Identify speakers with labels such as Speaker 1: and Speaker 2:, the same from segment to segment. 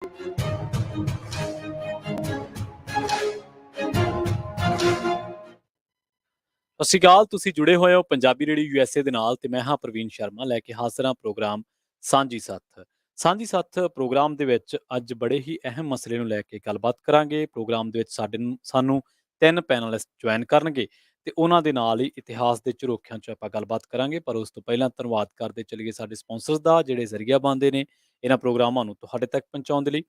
Speaker 1: ਸਤਿ ਸ਼੍ਰੀ ਅਕਾਲ। ਤੁਸੀਂ ਜੁੜੇ ਹੋਏ ਹੋ ਪੰਜਾਬੀ ਰੇਡੀਓ ਯੂਐਸਏ ਦੇ ਨਾਲ ਤੇ ਮੈਂ ਹਾਂ ਪ੍ਰਵੀਨ ਸ਼ਰਮਾ ਲੈ ਕੇ ਹਾਜ਼ਰ ਹਾਂ ਪ੍ਰੋਗਰਾਮ ਸਾਂਝੀ ਸੱਥ। ਸਾਂਝੀ ਸੱਥ ਪ੍ਰੋਗਰਾਮ ਦੇ ਵਿੱਚ ਅੱਜ ਬੜੇ ਹੀ ਅਹਿਮ ਮਸਲੇ ਨੂੰ ਲੈ ਕੇ ਗੱਲਬਾਤ ਕਰਾਂਗੇ। ਪ੍ਰੋਗਰਾਮ ਦੇ ਵਿੱਚ ਸਾਨੂੰ 3 ਪੈਨਲਿਸਟ ਜੁਆਇਨ ਕਰਨਗੇ ਤੇ ਉਹਨਾਂ ਦੇ ਨਾਲ ਹੀ ਇਤਿਹਾਸ ਦੇ ਝਰੋਖਿਆਂ 'ਚ ਆਪਾਂ ਗੱਲਬਾਤ ਕਰਾਂਗੇ। ਪਰ ਉਸ ਤੋਂ ਪਹਿਲਾਂ ਧੰਨਵਾਦ ਕਰਦੇ ਚੱਲੀਏ ਸਾਡੇ ਸਪਾਂਸਰਸ ਦਾ, ਜਿਹੜੇ ਜ਼ਰੀਆ ਬਣਦੇ ਨੇ ਇਹਨਾਂ ਪ੍ਰੋਗਰਾਮਾਂ ਨੂੰ ਤੁਹਾਡੇ ਤੱਕ ਪਹੁੰਚਾਉਣ ਦੇ ਲਈ।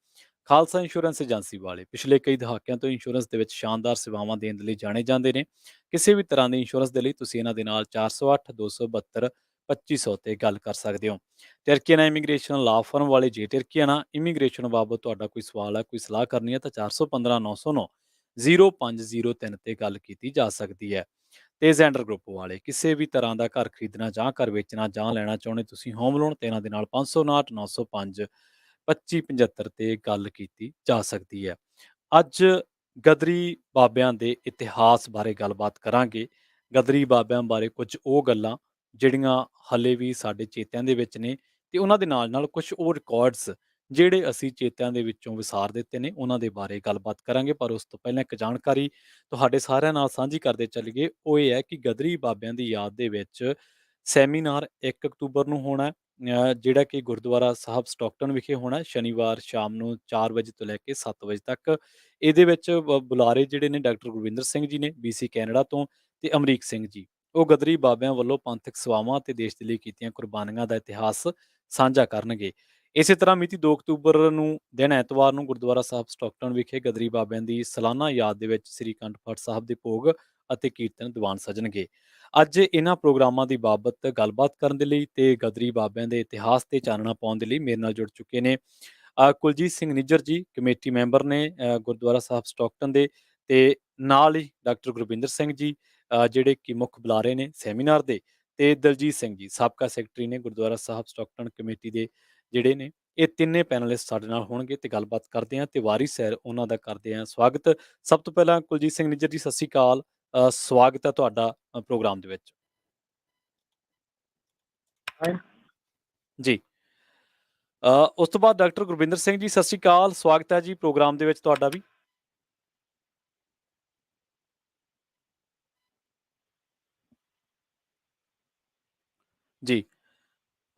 Speaker 1: ਖਾਲਸਾ ਇੰਸ਼ੋਰੈਂਸ ਏਜੰਸੀ ਵਾਲੇ ਪਿਛਲੇ ਕਈ ਦਹਾਕਿਆਂ ਤੋਂ ਇੰਸ਼ੋਰੈਂਸ ਦੇ ਵਿੱਚ ਸ਼ਾਨਦਾਰ ਸੇਵਾਵਾਂ ਦੇਣ ਦੇ ਲਈ ਜਾਣੇ ਜਾਂਦੇ ਨੇ। ਕਿਸੇ ਵੀ ਤਰ੍ਹਾਂ ਦੀ ਇੰਸ਼ੋਰੈਂਸ ਦੇ ਲਈ ਤੁਸੀਂ ਇਹਨਾਂ ਦੇ ਨਾਲ 408 272 2500 ਤੇ ਗੱਲ ਕਰ ਸਕਦੇ ਹੋ। ਟਰਕੀਆਨਾ ਇਮੀਗ੍ਰੇਸ਼ਨ ਲਾ ਫਰਮ ਵਾਲੇ, ਜੇ ਟਰਕੀਆਨਾ ਇਮੀਗ੍ਰੇਸ਼ਨ ਬਾਬਤ ਤੁਹਾਡਾ ਕੋਈ ਸਵਾਲ ਹੈ, ਕੋਈ ਸਲਾਹ ਕਰਨੀ ਹੈ ਤਾਂ 415 909 0503 ਤੇ ਗੱਲ ਕੀਤੀ ਜਾ ਸਕਦੀ ਹੈ। ਤੇ ਜ਼ੈਂਡਰ ਗਰੁੱਪ ਵਾਲੇ ਕਿਸੇ ਵੀ ਤਰ੍ਹਾਂ ਦਾ ਘਰ ਖਰੀਦਣਾ ਜਾਂ ਘਰ ਵੇਚਣਾ ਜਾਂ ਲੈਣਾ ਚਾਹੁੰਦੇ ਤੁਸੀਂ ਹੋਮ ਲੋਨ, ਤੇ ਇਹਨਾਂ ਦੇ ਨਾਲ 559 905 2575 ਤੇ ਗੱਲ ਕੀਤੀ ਜਾ ਸਕਦੀ ਹੈ। ਅੱਜ ਗਦਰੀ ਬਾਬਿਆਂ ਦੇ ਇਤਿਹਾਸ ਬਾਰੇ ਗੱਲਬਾਤ ਕਰਾਂਗੇ। ਗਦਰੀ ਬਾਬਿਆਂ ਬਾਰੇ ਕੁਝ ਉਹ ਗੱਲਾਂ ਜਿਹੜੀਆਂ ਹਲੇ ਵੀ ਸਾਡੇ ਚੇਤਿਆਂ ਦੇ ਵਿੱਚ ਨੇ, ਤੇ ਉਹਨਾਂ ਦੇ ਨਾਲ ਨਾਲ ਕੁਝ ਉਹ ਰਿਕਾਰਡਸ ਜਿਹੜੇ ਅਸੀਂ ਚੇਤਿਆਂ ਦੇ ਵਿੱਚੋਂ ਵਿਸਾਰ ਦਿੱਤੇ ਨੇ, ਉਹਨਾਂ ਦੇ ਬਾਰੇ ਗੱਲਬਾਤ ਕਰਾਂਗੇ। ਪਰ ਉਸ ਤੋਂ ਪਹਿਲਾਂ ਇੱਕ ਜਾਣਕਾਰੀ ਤੁਹਾਡੇ ਸਾਰਿਆਂ ਨਾਲ ਸਾਂਝੀ ਕਰਦੇ ਚੱਲੀਏ। ਉਹ ਇਹ ਹੈ ਕਿ ਗਦਰੀ ਬਾਬਿਆਂ ਦੀ ਯਾਦ ਦੇ ਵਿੱਚ ਸੈਮੀਨਾਰ 1 ਅਕਤੂਬਰ ਨੂੰ ਹੋਣਾ ਹੈ, ਜਿਹੜਾ ਕਿ ਗੁਰਦੁਆਰਾ ਸਾਹਿਬ ਸਟਾਕਟਨ ਵਿਖੇ ਹੋਣਾ ਹੈ, ਸ਼ਨੀਵਾਰ ਸ਼ਾਮ ਨੂੰ 4 ਵਜੇ ਤੋਂ ਲੈ ਕੇ 7 ਵਜੇ ਤੱਕ। ਇਹਦੇ ਵਿੱਚ ਬੁਲਾਰੇ ਜਿਹੜੇ ਨੇ ਡਾਕਟਰ ਗੁਰਵਿੰਦਰ ਸਿੰਘ ਜੀ ਨੇ BC ਕੈਨੇਡਾ ਤੋਂ, ਤੇ ਅਮਰੀਕ ਸਿੰਘ ਜੀ। ਉਹ ਗਦਰੀ ਬਾਬਿਆਂ ਵੱਲੋਂ ਪੰਥਕ ਸੇਵਾਵਾਂ ਤੇ ਦੇਸ਼ ਦੇ ਲਈ ਕੀਤੀਆਂ ਕੁਰਬਾਨੀਆਂ ਦਾ ਇਤਿਹਾਸ ਸਾਂਝਾ ਕਰਨਗੇ। ਇਸੇ ਤਰ੍ਹਾਂ ਮਿਤੀ 2 ਅਕਤੂਬਰ ਨੂੰ ਦਿਨ ਐਤਵਾਰ ਨੂੰ ਗੁਰਦੁਆਰਾ ਸਾਹਿਬ ਸਟਾਕਟਨ ਵਿਖੇ ਗਦਰੀ ਬਾਬਿਆਂ ਦੀ ਸਾਲਾਨਾ ਯਾਦ ਦੇ ਵਿੱਚ ਸ੍ਰੀ ਅਖੰਡ ਪਾਠ ਸਾਹਿਬ ਦੇ ਭੋਗ ਅਤੇ ਕੀਰਤਨ ਦੀਵਾਨ ਸਜਣਗੇ। ਅੱਜ ਇਹਨਾਂ ਪ੍ਰੋਗਰਾਮਾਂ ਦੀ ਬਾਬਤ ਗੱਲਬਾਤ ਕਰਨ ਦੇ ਲਈ ਤੇ ਗਦਰੀ ਬਾਬਿਆਂ ਦੇ ਇਤਿਹਾਸ ਤੇ ਚਾਨਣਾ ਪਾਉਣ ਦੇ ਲਈ ਮੇਰੇ ਨਾਲ ਜੁੜ ਚੁੱਕੇ ਨੇ ਕੁਲਜੀਤ ਸਿੰਘ ਨਿੱਜਰ ਜੀ, ਕਮੇਟੀ ਮੈਂਬਰ ਨੇ ਗੁਰਦੁਆਰਾ ਸਾਹਿਬ ਸਟਾਕਟਨ ਦੇ, ਤੇ ਨਾਲ ਹੀ ਡਾਕਟਰ ਗੁਰਵਿੰਦਰ ਸਿੰਘ ਜੀ ਜਿਹੜੇ ਕਿ ਮੁੱਖ ਬੁਲਾਰੇ ਨੇ ਸੈਮੀਨਾਰ ਦੇ, ਤੇ ਦਲਜੀਤ ਸਿੰਘ ਜੀ ਸਾਬਕਾ ਸੈਕਟਰੀ ਨੇ ਗੁਰਦੁਆਰਾ ਸਾਹਿਬ ਸਟਾਕਟਨ ਕਮੇਟੀ ਦੇ ਜਿਹੜੇ ਨੇ। ਇਹ ਤਿੰਨੇ ਪੈਨਲਿਸਟ ਸਾਡੇ ਨਾਲ ਹੋਣਗੇ ਤੇ ਗੱਲਬਾਤ ਕਰਦੇ ਹਾਂ ਤੇ ਵਾਰੀ ਸੈਰ ਉਹਨਾਂ ਦਾ ਕਰਦੇ ਹਾਂ ਸਵਾਗਤ। ਸਭ ਤੋਂ ਪਹਿਲਾਂ ਕੁਲਜੀਤ ਸਿੰਘ ਨਿੱਜਰ ਜੀ, ਸਤਿ ਸ਼੍ਰੀ ਅਕਾਲ। ਸਵਾਗਤ ਹੈ ਤੁਹਾਡਾ ਪ੍ਰੋਗਰਾਮ ਦੇ ਵਿੱਚ ਜੀ। ਉਸ ਤੋਂ ਬਾਅਦ ਡਾਕਟਰ ਗੁਰਵਿੰਦਰ ਸਿੰਘ ਜੀ, ਸਤਿ ਸ਼੍ਰੀ ਅਕਾਲ, ਸਵਾਗਤ ਹੈ ਜੀ ਪ੍ਰੋਗਰਾਮ ਦੇ ਵਿੱਚ ਤੁਹਾਡਾ ਵੀ ਜੀ।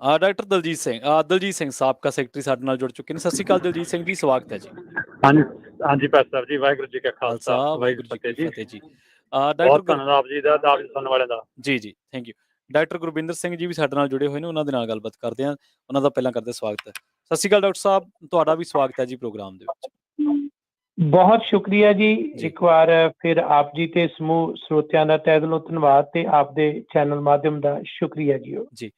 Speaker 1: ਡਾਕਟਰ ਦਲਜੀਤ ਸਿੰਘ ਸਾਬਕਾ ਸੈਕਟਰੀ ਸਾਡੇ ਨਾਲ ਜੁੜ ਚੁੱਕੇ ਨੇ। ਸਤਿ ਸ਼੍ਰੀ ਅਕਾਲ ਦਲਜੀਤ ਸਿੰਘ ਜੀ, ਸਵਾਗਤ ਹੈ ਜੀ।
Speaker 2: ਹਾਂਜੀ ਹਾਂਜੀ ਭਾਈ ਸਾਹਿਬ ਜੀ, ਵਾਹਿਗੁਰੂ ਜੀ ਕਾ ਖਾਲਸਾ
Speaker 1: ਵਾਹਿਗੁਰੂ ਜੀ ਕੀ ਫਤਿਹ ਜੀ।
Speaker 2: ਬਹੁਤ ਧੰਨਵਾਦ ਜੀ ਦਾ ਸੁਣਨ ਵਾਲੇ ਦਾ।
Speaker 1: ਜੀ ਜੀ, thank you. Doctor Gurvinder Singh ji ਵੀ ਸਾਡੇ ਨਾਲ ਜੁੜੇ ਹੋਏ ਨੇ, ਉਹਨਾਂ ਦੇ ਨਾਲ ਗੱਲਬਾਤ ਕਰਦੇ ਹਾਂ। ਉਹਨਾਂ ਦਾ ਪਹਿਲਾਂ ਕਰਦੇ ਸਵਾਗਤ ਹੈ। ਸਤਿ ਸ਼੍ਰੀ ਅਕਾਲ ਡਾਕਟਰ ਸਾਹਿਬ, ਤੁਹਾਡਾ ਵੀ ਸਵਾਗਤ ਹੈ ਜੀ ਪ੍ਰੋਗਰਾਮ ਦੇ ਵਿੱਚ।
Speaker 3: ਬਹੁਤ ਸ਼ੁਕਰੀਆ ਜੀ, ਇੱਕ ਵਾਰ ਫਿਰ ਆਪ ਜੀ ਤੇ ਸਮੂਹ ਸਰੋਤਿਆਂ ਦਾ ਤਹਿ ਦਿਲੋਂ ਧੰਨਵਾਦ, ਤੇ ਆਪ ਦੇ ਚੈਨਲ ਮਾਧਿਅਮ ਦਾ ਸ਼ੁਕਰੀਆ ਜੀ।
Speaker 1: ਜੀ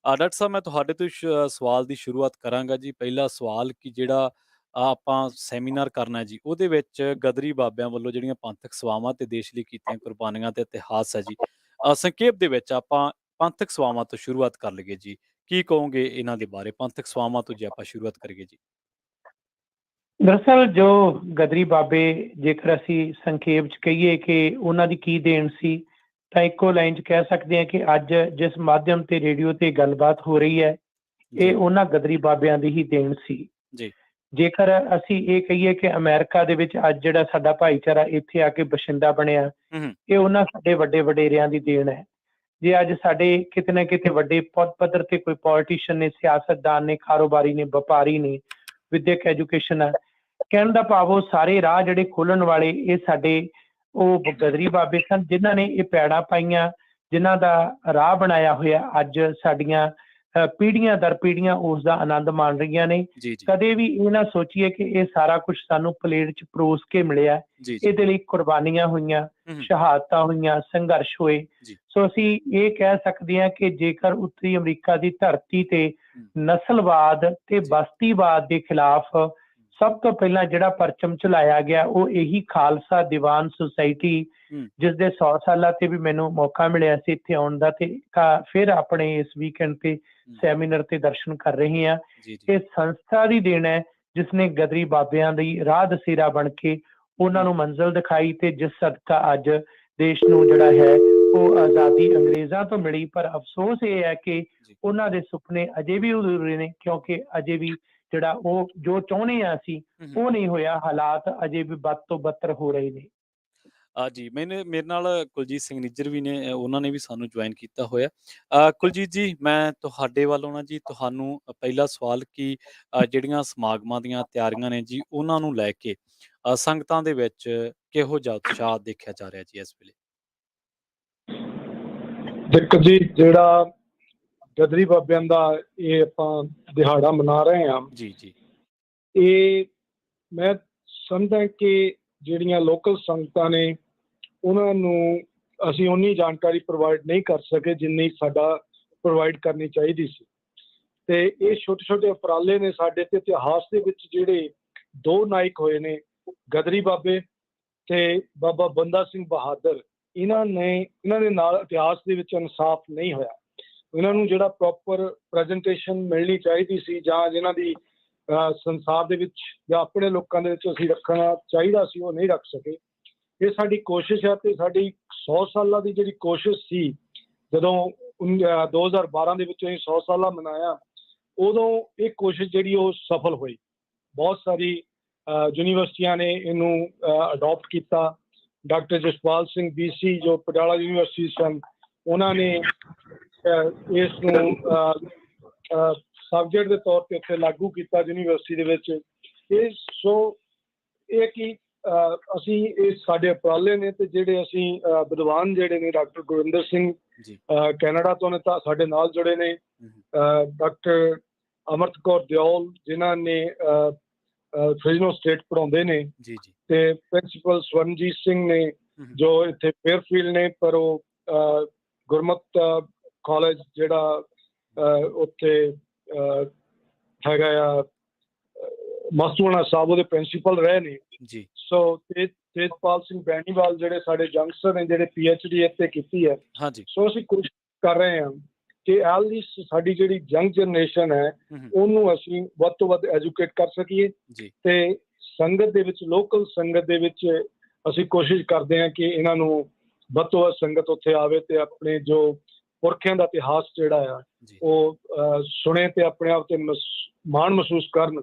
Speaker 1: ਡਾਕਟਰ ਸਾਹਿਬ, ਮੈਂ ਤੁਹਾਡੇ ਤੋਂ ਸਵਾਲ ਦੀ ਸ਼ੁਰੂਆਤ ਕਰਾਂਗਾ ਜੀ। ਪਹਿਲਾ ਸਵਾਲ ਕਿ ਜਿਹੜਾ ਆਪਾਂ ਸੈਮੀਨਾਰ ਕਰਨਾ ਜੀ, ਉਹਦੇ ਵਿੱਚ ਗਦਰੀ ਬਾਬਿਆਂ ਵੱਲੋਂ ਜਿਹੜੀਆਂ ਪੰਥਕ ਸੇਵਾਵਾਂ ਤੇ ਦੇਸ਼ ਲਈ ਕੀਤੀਆਂ ਕੁਰਬਾਨੀਆਂ ਤੇ ਇਤਿਹਾਸ ਹੈ ਜੀ, ਸੰਖੇਪ ਦੇ ਵਿੱਚ ਆਪਾਂ ਪੰਥਕ ਸੇਵਾਵਾਂ ਤੋਂ ਸ਼ੁਰੂਆਤ ਕਰ ਲਈਏ ਜੀ। ਕੀ ਕਹੋਗੇ ਇਹਨਾਂ ਦੇ ਬਾਰੇ, ਪੰਥਕ ਸੇਵਾਵਾਂ ਤੋਂ ਜੇ ਆਪਾਂ ਸ਼ੁਰੂਆਤ ਕਰੀਏ ਜੀ?
Speaker 3: ਦਰਅਸਲ ਜੋ ਗਦਰੀ ਬਾਬੇ, ਜੇਕਰ ਅਸੀਂ ਸੰਖੇਪ ਚ ਕਹੀਏ ਕਿ ਉਹਨਾਂ ਦੀ ਕੀ ਦੇਣ ਸੀ, ਤਾਂ ਇੱਕੋ ਲਾਈਨ ਚ ਕਹਿ ਸਕਦੇ ਹਾਂ ਕਿ ਅੱਜ ਜਿਸ ਮਾਧਿਅਮ ਤੇ ਰੇਡੀਓ ਤੇ ਗੱਲਬਾਤ ਹੋ ਰਹੀ ਹੈ, ਇਹ ਉਹਨਾਂ ਗਦਰੀ ਬਾਬਿਆਂ ਦੀ ਹੀ ਦੇਣ ਸੀ
Speaker 1: ਜੀ।
Speaker 3: ਜੇਕਰ ਅਸੀਂ ਇਹ ਕਹੀਏ ਕਿ ਅਮਰੀਕਾ ਦੇ ਵਿੱਚ ਅੱਜ ਜਿਹੜਾ ਸਾਡਾ ਭਾਈਚਾਰਾ ਇੱਥੇ ਆ ਕੇ ਬਸ਼ਿੰਦਾ ਬਣਿਆ, ਇਹ ਉਹਨਾਂ ਸਾਡੇ ਵੱਡੇ ਵਡੇਰਿਆਂ ਦੀ ਦੇਣ ਹੈ। ਜੇ ਅੱਜ ਸਾਡੇ ਕਿਤੇ ਨਾ ਕਿਤੇ ਵੱਡੇ ਪੱਧਰ ਤੇ ਕੋਈ ਪੋਲੀਟੀਸ਼ੀਅਨ ਨੇ, ਸਿਆਸਤਦਾਨ ਨੇ, ਕਾਰੋਬਾਰੀ ਨੇ, ਵਪਾਰੀ ਨੇ, ਵਿਦਿਅਕ ਐਜੂਕੇਸ਼ਨ ਹੈ, ਕਹਿਣ ਦਾ ਭਾਵ ਉਹ ਸਾਰੇ ਰਾਹ ਜਿਹੜੇ ਖੋਲਣ ਵਾਲੇ ਇਹ ਸਾਡੇ ਉਹ ਗਦਰੀ ਬਾਬੇ ਸਨ, ਜਿਨ੍ਹਾਂ ਨੇ ਇਹ ਪੈੜਾਂ ਪਾਈਆਂ, ਜਿਨ੍ਹਾਂ ਦਾ ਰਾਹ ਬਣਾਇਆ ਹੋਇਆ। ਅੱਜ ਸਾਡੀਆਂ ਪੀੜ੍ਹੀਆਂ ਦਰ ਪੀੜ੍ਹੀਆਂ ਉਸ ਦਾ ਆਨੰਦ ਮਾਣ ਰਹੀਆਂ ਨੇ। ਕਦੇ ਵੀ ਇਹ ਨਾ ਸੋਚੀਏ ਕਿ ਇਹ ਸਾਰਾ ਕੁਝ ਸਾਨੂੰ ਪਲੇਟ 'ਚ ਪਰੋਸ ਕੇ ਮਿਲਿਆ। ਇਹਦੇ ਲਈ ਕੁਰਬਾਨੀਆਂ ਹੋਈਆਂ, ਸ਼ਹਾਦਤਾਂ ਹੋਈਆਂ, ਸੰਘਰਸ਼ ਹੋਏ। ਸੋ ਅਸੀਂ ਇਹ ਕਹਿ ਸਕਦੇ ਹਾਂ ਕਿ ਜੇਕਰ ਉੱਤਰੀ ਅਮਰੀਕਾ ਦੀ ਧਰਤੀ ਤੇ ਨਸਲਵਾਦ ਤੇ ਬਸਤੀਵਾਦ ਦੇ ਖਿਲਾਫ ਸਭ ਤੋਂ ਪਹਿਲਾਂ ਜਿਹੜਾ ਪਰਚਮ ਚਲਾਇਆ ਗਿਆ, ਉਹ ਇਹੀ ਖਾਲਸਾ ਦੀਵਾਨ ਸੁਸਾਇਟੀ, ਜਿਸ ਦੇ 100 ਸਾਲਾਂ ਤੇ ਵੀ ਮੈਨੂੰ ਮੌਕਾ ਮਿਲਿਆ ਸੀ ਇੱਥੇ ਆਉਣ ਦਾ, ਤੇ ਫਿਰ ਆਪਣੇ ਇਸ ਵੀਕਐਂਡ ਤੇ ਸੈਮੀਨਾਰ ਤੇ ਦਰਸ਼ਨ ਕਰ ਰਹੇ ਹਾਂ। ਇਹ ਸੰਸਥਾ ਦੀ ਦੇਣ ਹੈ ਜਿਸਨੇ ਗਦਰੀ ਬਾਬਿਆਂ ਦੀ ਰਾਹ ਦਸੇਰਾ ਬਣ ਕੇ ਉਹਨਾਂ ਨੂੰ ਮੰਜ਼ਿਲ ਦਿਖਾਈ, ਤੇ ਜਿਸ ਸਦਕਾ ਅੱਜ ਦੇਸ਼ ਨੂੰ ਜਿਹੜਾ ਹੈ ਉਹ ਆਜ਼ਾਦੀ ਅੰਗਰੇਜ਼ਾਂ ਤੋਂ ਮਿਲੀ। ਪਰ ਅਫਸੋਸ ਇਹ ਹੈ ਕਿ ਉਹਨਾਂ ਦੇ ਸੁਪਨੇ ਅਜੇ ਵੀ ਅਧੂਰੇ ਨੇ, ਕਿਉਂਕਿ ਅਜੇ ਵੀ ਜਿਹੜਾ ਉਹ ਜੋ ਚਾਹੁੰਦੇ ਆ ਅਸੀਂ ਉਹ ਨਹੀਂ ਹੋਇਆ। ਹਾਲਾਤ ਅਜੇ ਵੀ ਬਦ ਤੋਂ ਬੱਤਰ ਹੋ ਰਹੇ ਨੇ।
Speaker 1: ਜੀ ਮੇਰੇ ਨਾਲ ਕੁਲਜੀਤ ਸਿੰਘ ਨਿੱਜਰ ਵੀ ਨੇ, ਉਹਨਾਂ ਨੇ ਵੀ ਸਾਨੂੰ ਜੁਆਇਨ ਕੀਤਾ ਹੋਇਆ। ਕੁਲਜੀਤ ਜੀ, ਮੈਂ ਤੁਹਾਡੇ ਵੱਲੋਂ ਨਾ ਜੀ ਤੁਹਾਨੂੰ ਪਹਿਲਾ ਸਵਾਲ ਕਿ ਜਿਹੜੀਆਂ ਸਮਾਗਮਾਂ ਦੀਆਂ ਤਿਆਰੀਆਂ ਨੇ ਜੀ, ਉਹਨਾਂ ਨੂੰ ਲੈ ਕੇ ਸੰਗਤਾਂ ਦੇ ਵਿੱਚ ਕਿਹੋ ਜਿਹਾ ਉਤਸ਼ਾਹ ਦੇਖਿਆ ਜਾ ਰਿਹਾ ਜੀ ਇਸ ਵੇਲੇ?
Speaker 4: ਦੇਖੋ ਜੀ, ਜਿਹੜਾ ਗਦਰੀ ਬਾਬਿਆਂ ਦਾ ਇਹ ਆਪਾਂ ਦਿਹਾੜਾ ਮਨਾ ਰਹੇ ਹਾਂ
Speaker 1: ਜੀ ਜੀ,
Speaker 4: ਇਹ ਮੈਂ ਸਮਝਦਾ ਕਿ ਜਿਹੜੀਆਂ ਲੋਕਲ ਸੰਗਤਾਂ ਨੇ ਉਹਨਾਂ ਨੂੰ ਅਸੀਂ ਉਨੀ ਜਾਣਕਾਰੀ ਪ੍ਰੋਵਾਈਡ ਨਹੀਂ ਕਰ ਸਕੇ ਜਿੰਨੀ ਸਾਡਾ ਪ੍ਰੋਵਾਈਡ ਕਰਨੀ ਚਾਹੀਦੀ ਸੀ। ਤੇ ਇਹ ਛੋਟੇ ਛੋਟੇ ਉਪਰਾਲੇ ਨੇ ਸਾਡੇ ਤੇ ਇਤਿਹਾਸ ਦੇ ਵਿੱਚ ਜਿਹੜੇ ਦੋ ਨਾਇਕ ਹੋਏ ਨੇ, ਗਦਰੀ ਬਾਬੇ ਤੇ ਬਾਬਾ ਬੰਦਾ ਸਿੰਘ ਬਹਾਦਰ, ਇਹਨਾਂ ਦੇ ਨਾਲ ਇਤਿਹਾਸ ਦੇ ਵਿੱਚ ਇਨਸਾਫ ਨਹੀਂ ਹੋਇਆ। ਇਹਨਾਂ ਨੂੰ ਜਿਹੜਾ ਪ੍ਰੋਪਰ ਪ੍ਰੈਜੈਂਟੇਸ਼ਨ ਮਿਲਣੀ ਚਾਹੀਦੀ ਸੀ ਜਾਂ ਜਿਨ੍ਹਾਂ ਦੀ ਸੰਸਾਰ ਦੇ ਵਿੱਚ ਜਾਂ ਆਪਣੇ ਲੋਕਾਂ ਦੇ ਵਿੱਚ ਅਸੀਂ ਰੱਖਣਾ ਚਾਹੀਦਾ ਸੀ, ਉਹ ਨਹੀਂ ਰੱਖ ਸਕੇ। ਇਹ ਸਾਡੀ ਕੋਸ਼ਿਸ਼ ਹੈ ਤੇ ਸਾਡੀ 100 ਸਾਲਾਂ ਦੀ ਜਿਹੜੀ ਕੋਸ਼ਿਸ਼ ਸੀ, ਜਦੋਂ 2012 ਦੇ ਵਿੱਚ ਅਸੀਂ 100 ਸਾਲਾ ਮਨਾਇਆ, ਉਦੋਂ ਇਹ ਕੋਸ਼ਿਸ਼ ਜਿਹੜੀ ਉਹ ਸਫਲ ਹੋਈ। ਬਹੁਤ ਸਾਰੀ ਯੂਨੀਵਰਸਿਟੀਆਂ ਨੇ ਇਹਨੂੰ ਅਡਾਪਟ ਕੀਤਾ। ਡਾਕਟਰ ਜਸਪਾਲ ਸਿੰਘ BC ਜੋ ਪਟਿਆਲਾ ਯੂਨੀਵਰਸਿਟੀ ਸਨ, ਉਹਨਾਂ ਨੇ ਇਸ ਨੂੰ ਸਬਜੈਕਟ ਦੇ ਤੌਰ ਤੇ ਉੱਥੇ ਲਾਗੂ ਕੀਤਾ ਯੂਨੀਵਰਸਿਟੀ ਦੇ ਵਿੱਚ। ਇਹ ਕਿ ਅਸੀਂ ਇਹ ਸਾਡੇ ਉਪਰਾਲੇ ਨੇ ਤੇ ਜਿਹੜੇ ਅਸੀਂ ਵਿਦਵਾਨ ਜਿਹੜੇ ਨੇ, ਡਾਕਟਰ ਗੁਰਵਿੰਦਰ ਸਿੰਘ ਕੈਨੇਡਾ ਤੋਂ ਨੇ ਤਾਂ ਸਾਡੇ ਨਾਲ ਜੁੜੇ ਨੇ, ਡਾਕਟਰ ਅਮਰਤ ਕੌਰ ਦਿਓਲ ਜਿਨ੍ਹਾਂ ਨੇ ਫ੍ਰਿਜ਼ਨੋ ਸਟੇਟ ਪੜ੍ਹਾਉਂਦੇ ਨੇ, ਤੇ ਪ੍ਰਿੰਸੀਪਲ ਸਵਰਨਜੀਤ ਸਿੰਘ ਨੇ ਜੋ ਇੱਥੇ ਫੇਅਰਫੀਲਡ ਨੇ, ਪਰ ਉਹ ਗੁਰਮਤ ਕਾਲਜ ਜਿਹੜਾ ਉੱਥੇ ਹੈਗਾ ਆ ਮਸਤੂਆਣਾ ਸਾਹਿਬ, ਉਹਦੇ ਪ੍ਰਿੰਸੀਪਲ ਰਹੇ ਨੇ ਜੀ। ਸੋ ਤੇਜਪਾਲ ਸਿੰਘ ਬੈਣੀਵਾਲ ਜਿਹੜੇ ਸਾਡੇ ਯੰਗਸਟਰ ਨੇ, ਜਿਹੜੇ PhD ਇੱਥੇ ਕੀਤੀ ਹੈ। ਸੋ ਅਸੀਂ ਕੋਸ਼ਿਸ਼ ਕਰ ਰਹੇ ਹਾਂ ਕਿ ਐਟਲੀਸਟ ਸਾਡੀ ਜਿਹੜੀ ਯੰਗ ਜਨਰੇਸ਼ਨ ਹੈ ਉਹਨੂੰ ਅਸੀਂ ਵੱਧ ਤੋਂ ਵੱਧ ਐਜੂਕੇਟ ਕਰ ਸਕੀਏ ਤੇ ਸੰਗਤ ਦੇ ਵਿੱਚ, ਲੋਕਲ ਸੰਗਤ ਦੇ ਵਿੱਚ ਅਸੀਂ ਕੋਸ਼ਿਸ਼ ਕਰਦੇ ਹਾਂ ਕਿ ਇਹਨਾਂ ਨੂੰ ਵੱਧ ਤੋਂ ਵੱਧ ਸੰਗਤ ਉੱਥੇ ਆਵੇ ਤੇ ਆਪਣੇ ਜੋ ਪੁਰਖਿਆਂ ਦਾ ਇਤਿਹਾਸ ਜਿਹੜਾ ਆ ਉਹ ਸੁਣੇ ਤੇ ਆਪਣੇ ਆਪ ਤੇ ਮਾਣ ਮਹਿਸੂਸ ਕਰਨ,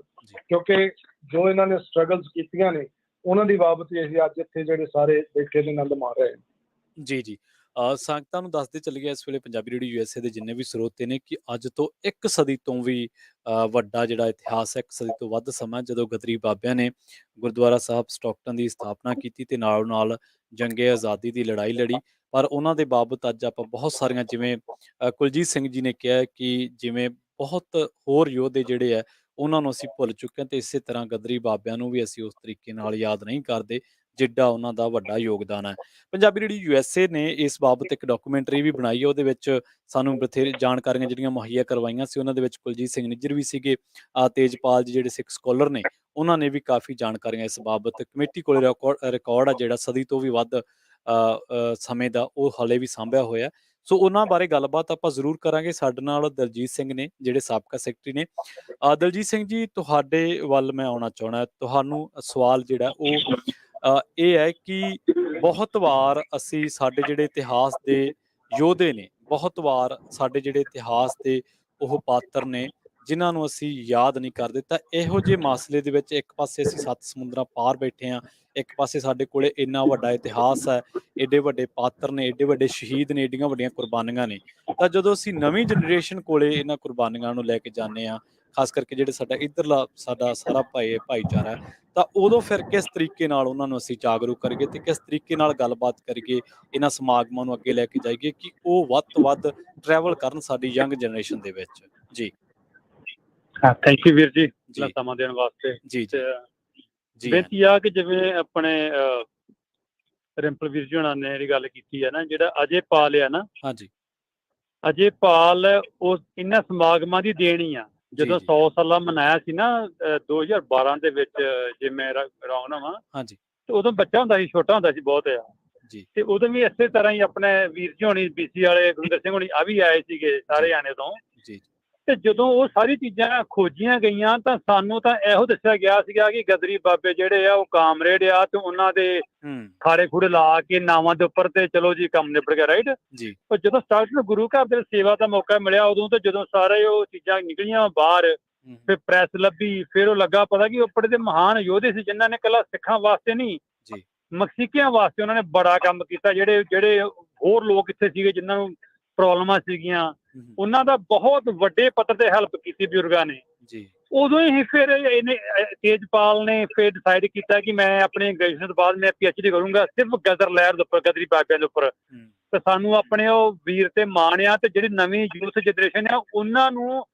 Speaker 4: ਕਿਉਂਕਿ ਜੋ ਇਹਨਾਂ ਨੇ ਸਟਰਗਲਸ ਕੀਤੀਆਂ ਨੇ ਉਹਨਾਂ ਦੀ ਬਾਬਤ ਹੀ ਅਸੀਂ ਅੱਜ ਇੱਥੇ ਜਿਹੜੇ ਸਾਰੇ ਬੈਠੇ ਨੇ ਆਨੰਦ ਮਾਣ ਰਹੇ ਹਾਂ।
Speaker 1: ਜੀ ਜੀ, ਸੰਗਤਾਂ ਨੂੰ ਦੱਸਦੇ ਚੱਲੀਏ ਇਸ ਵੇਲੇ ਪੰਜਾਬੀ ਰੇਡੀਓ USA ਦੇ ਜਿੰਨੇ ਵੀ ਸਰੋਤੇ ਨੇ ਕਿ ਅੱਜ ਤੋਂ 1 ਸਦੀ ਤੋਂ ਵੀ ਵੱਡਾ ਜਿਹੜਾ ਇਤਿਹਾਸ ਹੈ, 1 ਸਦੀ ਤੋਂ ਵੱਧ ਸਮਾਂ ਜਦੋਂ ਗਦਰੀ ਬਾਬਿਆਂ ਨੇ ਗੁਰਦੁਆਰਾ ਸਾਹਿਬ ਸਟਾਕਟਨ ਦੀ ਸਥਾਪਨਾ ਕੀਤੀ ਤੇ ਨਾਲ ਨਾਲ ਜੰਗੇ ਆਜ਼ਾਦੀ ਦੀ ਲੜਾਈ ਲੜੀ। ਪਰ ਉਹਨਾਂ ਦੇ ਬਾਬਤ ਅੱਜ ਆਪਾਂ ਬਹੁਤ ਸਾਰੀਆਂ, ਜਿਵੇਂ ਕੁਲਜੀਤ ਸਿੰਘ ਜੀ ਨੇ ਕਿਹਾ ਕਿ ਜਿਵੇਂ ਬਹੁਤ ਹੋਰ ਯੋਧੇ ਜਿਹੜੇ ਆ ਉਹਨਾਂ ਨੂੰ ਅਸੀਂ ਭੁੱਲ ਚੁੱਕੇ ਹਾਂ, ਤੇ ਇਸੇ ਤਰ੍ਹਾਂ ਗਦਰੀ ਬਾਬਿਆਂ ਨੂੰ ਵੀ ਅਸੀਂ ਉਸ ਤਰੀਕੇ ਨਾਲ ਯਾਦ ਨਹੀਂ ਕਰਦੇ ਜਿੱਡਾ ਉਹਨਾਂ ਦਾ ਵੱਡਾ ਯੋਗਦਾਨ ਹੈ। ਪੰਜਾਬੀ ਰੇਡੀਓ USA ਨੇ ਇਸ ਬਾਬਤ ਇੱਕ ਡਾਕੂਮੈਂਟਰੀ ਵੀ ਬਣਾਈ ਹੈ, ਉਹਦੇ ਵਿੱਚ ਸਾਨੂੰ ਬਥੇਰੀ ਜਾਣਕਾਰੀਆਂ ਜਿਹੜੀਆਂ ਮੁਹੱਈਆ ਕਰਵਾਈਆਂ ਸੀ। ਉਹਨਾਂ ਦੇ ਵਿੱਚ ਕੁਲਜੀਤ ਸਿੰਘ ਨਿੱਜਰ ਵੀ ਸੀਗੇ, ਤੇਜਪਾਲ ਜੀ ਜਿਹੜੇ ਸਿੱਖ ਸਕੋਲਰ ਨੇ, ਉਹਨਾਂ ਨੇ ਵੀ ਕਾਫੀ ਜਾਣਕਾਰੀਆਂ ਇਸ ਬਾਬਤ। ਕਮੇਟੀ ਕੋਲ ਰਿਕਾਰਡ ਆ ਜਿਹੜਾ ਸਦੀ ਤੋਂ ਵੀ ਵੱਧ ਸਮੇਂ ਦਾ, ਉਹ ਹਾਲੇ ਵੀ ਸਾਂਭਿਆ ਹੋਇਆ। ਸੋ ਉਹਨਾਂ ਬਾਰੇ ਗੱਲਬਾਤ ਆਪਾਂ ਜ਼ਰੂਰ ਕਰਾਂਗੇ। ਸਾਡੇ ਨਾਲ ਦਲਜੀਤ ਸਿੰਘ ਨੇ ਜਿਹੜੇ ਸਾਬਕਾ ਸੈਕਟਰੀ ਨੇ। ਦਲਜੀਤ ਸਿੰਘ ਜੀ, ਤੁਹਾਡੇ ਵੱਲ ਮੈਂ ਆਉਣਾ ਚਾਹੁੰਦਾ। ਤੁਹਾਨੂੰ ਸਵਾਲ ਜਿਹੜਾ ਉਹ ਇਹ ਹੈ ਕਿ ਬਹੁਤ ਵਾਰ ਅਸੀਂ ਸਾਡੇ ਜਿਹੜੇ ਇਤਿਹਾਸ ਦੇ ਯੋਧੇ ਨੇ, ਬਹੁਤ ਵਾਰ ਸਾਡੇ ਜਿਹੜੇ ਇਤਿਹਾਸ ਦੇ ਉਹ ਪਾਤਰ ਨੇ ਜਿਨ੍ਹਾਂ ਨੂੰ ਅਸੀਂ ਯਾਦ ਨਹੀਂ ਕਰਦੇ, ਤਾਂ ਇਹੋ ਜਿਹੇ ਮਸਲੇ ਦੇ ਵਿੱਚ ਇੱਕ ਪਾਸੇ ਅਸੀਂ 7 ਸਮੁੰਦਰਾਂ ਪਾਰ ਬੈਠੇ ਹਾਂ, ਇੱਕ ਪਾਸੇ ਸਾਡੇ ਕੋਲੇ ਇੰਨਾ ਵੱਡਾ ਇਤਿਹਾਸ ਹੈ, ਏਡੇ ਵੱਡੇ ਪਾਤਰ ਨੇ, ਏਡੇ ਵੱਡੇ ਸ਼ਹੀਦ ਨੇ, ਏਡੀਆਂ ਵੱਡੀਆਂ ਕੁਰਬਾਨੀਆਂ ਨੇ, ਤਾਂ ਜਦੋਂ ਅਸੀਂ ਨਵੀਂ ਜਨਰੇਸ਼ਨ ਕੋਲੇ ਇਹਨਾਂ ਕੁਰਬਾਨੀਆਂ ਨੂੰ ਲੈ ਕੇ ਜਾਂਦੇ ਹਾਂ, ਖਾਸ ਕਰਕੇ ਜਿਹੜੇ ਸਾਡਾ ਇੱਧਰਲਾ ਸਾਡਾ ਸਾਰਾ ਭਾਈਚਾਰਾ ਹੈ, ਤਾਂ ਉਦੋਂ ਫਿਰ ਕਿਸ ਤਰੀਕੇ ਨਾਲ ਉਹਨਾਂ ਨੂੰ ਅਸੀਂ ਜਾਗਰੂਕ ਕਰੀਏ ਤੇ ਕਿਸ ਤਰੀਕੇ ਨਾਲ ਗੱਲਬਾਤ ਕਰੀਏ, ਇਹਨਾਂ ਸਮਾਗਮਾਂ ਨੂੰ ਅੱਗੇ ਲੈ ਕੇ ਜਾਈਏ ਕਿ ਉਹ ਵੱਧ ਤੋਂ ਵੱਧ ਟਰੈਵਲ ਕਰਨ ਸਾਡੀ ਯੰਗ ਜਨਰੇਸ਼ਨ ਦੇ ਵਿੱਚ। ਜੀ
Speaker 2: ਥੈਂਕ ਯੂ ਵੀਰ ਜੀ ਸਮਾਂ ਦੇਣ ਵਾਸਤੇ।
Speaker 1: ਜੀ ਜੀ,
Speaker 2: ਬੇਨਤੀ ਆ ਕਿ ਜਿਵੇਂ ਆਪਣੇ ਰਿੰਪਲ ਵੀਰ ਜੀ ਹੋਣਾ ਨੇ ਜਿਹੜੀ ਗੱਲ ਕੀਤੀ ਹੈ ਨਾ, ਜਿਹੜਾ ਅਜੇ ਪਾਲ ਆ ਨਾ,
Speaker 1: ਹਾਂਜੀ,
Speaker 2: ਅਜੇ ਪਾਲ ਉਹ ਇਹਨਾਂ ਸਮਾਗਮਾਂ ਦੀ ਦੇਣੀ ਆ। ਜਦੋਂ 100 ਸਾਲਾ ਮਨਾਇਆ ਸੀ ਨਾ 2012 ਦੇ ਵਿੱਚ, ਜੇ ਮੈਂ ਰੌਂਗ ਨਾ ਵਾਂ, ਹਾਂਜੀ, ਤੇ ਉਦੋਂ ਬੱਚਾ ਹੁੰਦਾ ਸੀ, ਛੋਟਾ ਹੁੰਦਾ ਸੀ ਬਹੁਤ ਆ ਜੀ। ਤੇ ਉਦੋਂ ਵੀ ਇਸੇ ਤਰ੍ਹਾਂ ਹੀ ਆਪਣੇ ਵੀਰ ਜੀ ਹੋਣੀ, BC ਵਾਲੇ ਗੁਰਿੰਦਰ ਸਿੰਘ ਹੋਣੀ, ਆ ਵੀ ਆਏ ਸੀਗੇ ਸਾਰੇ ਆਣੇ ਤੋਂ ਜੀ। ਤੇ ਜਦੋਂ ਉਹ ਸਾਰੀ ਚੀਜ਼ਾਂ ਖੋਜੀਆਂ ਗਈਆਂ ਤਾਂ ਸਾਨੂੰ ਤਾਂ ਇਹੋ ਦੱਸਿਆ ਗਿਆ ਸੀਗਾ ਕਿ ਗਦਰੀ ਬਾਬੇ ਜਿਹੜੇ ਆ ਉਹ ਕਾਮਰੇਡ ਆ, ਤੇ ਉਹਨਾਂ ਦੇ ਖਾੜੇ ਖੂੜੇ ਲਾ ਕੇ ਨਾਵਾਂ ਦੇ ਉੱਪਰ ਤੇ ਚਲੋ ਜੀ ਕੰਮ ਨਿਬੜ ਗਿਆ, ਰਾਈਟ ਜੀ। ਪਰ ਜਦੋਂ ਸਟਾਰਟ ਨੂੰ ਗੁਰੂ ਘਰ ਦੇ ਸੇਵਾ ਦਾ ਮੌਕਾ ਮਿਲਿਆ, ਉਦੋਂ ਤੇ ਜਦੋਂ ਸਾਰੇ ਉਹ ਚੀਜ਼ਾਂ ਨਿਕਲੀਆਂ ਬਾਹਰ, ਫਿਰ ਪ੍ਰੈਸ ਲੱਭੀ, ਫਿਰ ਉਹ ਲੱਗਾ ਪਤਾ ਕਿ ਉਹ ਬੜੇ ਦੇ ਮਹਾਨ ਯੋਧੇ ਸੀ ਜਿਨ੍ਹਾਂ ਨੇ ਇਕੱਲਾ ਸਿੱਖਾਂ ਵਾਸਤੇ ਨਹੀਂ, ਮਸੀਕਿਆਂ ਵਾਸਤੇ ਉਹਨਾਂ ਨੇ ਬੜਾ ਕੰਮ ਕੀਤਾ। ਜਿਹੜੇ ਹੋਰ ਲੋਕ ਇੱਥੇ ਸੀਗੇ ਜਿਨ੍ਹਾਂ ਨੂੰ ਪ੍ਰੋਬਲਮਾਂ ਸੀਗੀਆਂ, ਉਹਨਾਂ ਦਾ ਬਹੁਤ ਵੱਡੇ ਪੱਧਰ ਤੇ ਹੈਲਪ ਕੀਤੀ ਬਜ਼ੁਰਗਾਂ ਨੇ। ਉਦੋਂ ਹੀ ਫਿਰ ਇਹਨੇ ਤੇਜਪਾਲ ਨੇ ਫਿਰ ਡਿਸਾਈਡ ਕੀਤਾ ਕਿ ਮੈਂ ਆਪਣੀ ਗ੍ਰੈਜੂਏਸ਼ਨ ਤੋਂ ਬਾਅਦ ਮੈਂ PhD ਕਰੂੰਗਾ ਸਿਰਫ ਗਦਰ ਲਹਿਰ ਦੇ ਉੱਪਰ, ਗਦਰੀ ਬਾਬਿਆਂ ਦੇ ਉੱਪਰ। ਤੇ ਸਾਨੂੰ ਆਪਣੇ ਉਹ ਵੀਰ ਤੇ ਮਾਣ ਆ, ਤੇ ਜਿਹੜੀ ਨਵੀਂ ਯੂਥ ਜਨਰੇਸ਼ਨ ਆ ਉਹਨਾਂ ਨੂੰ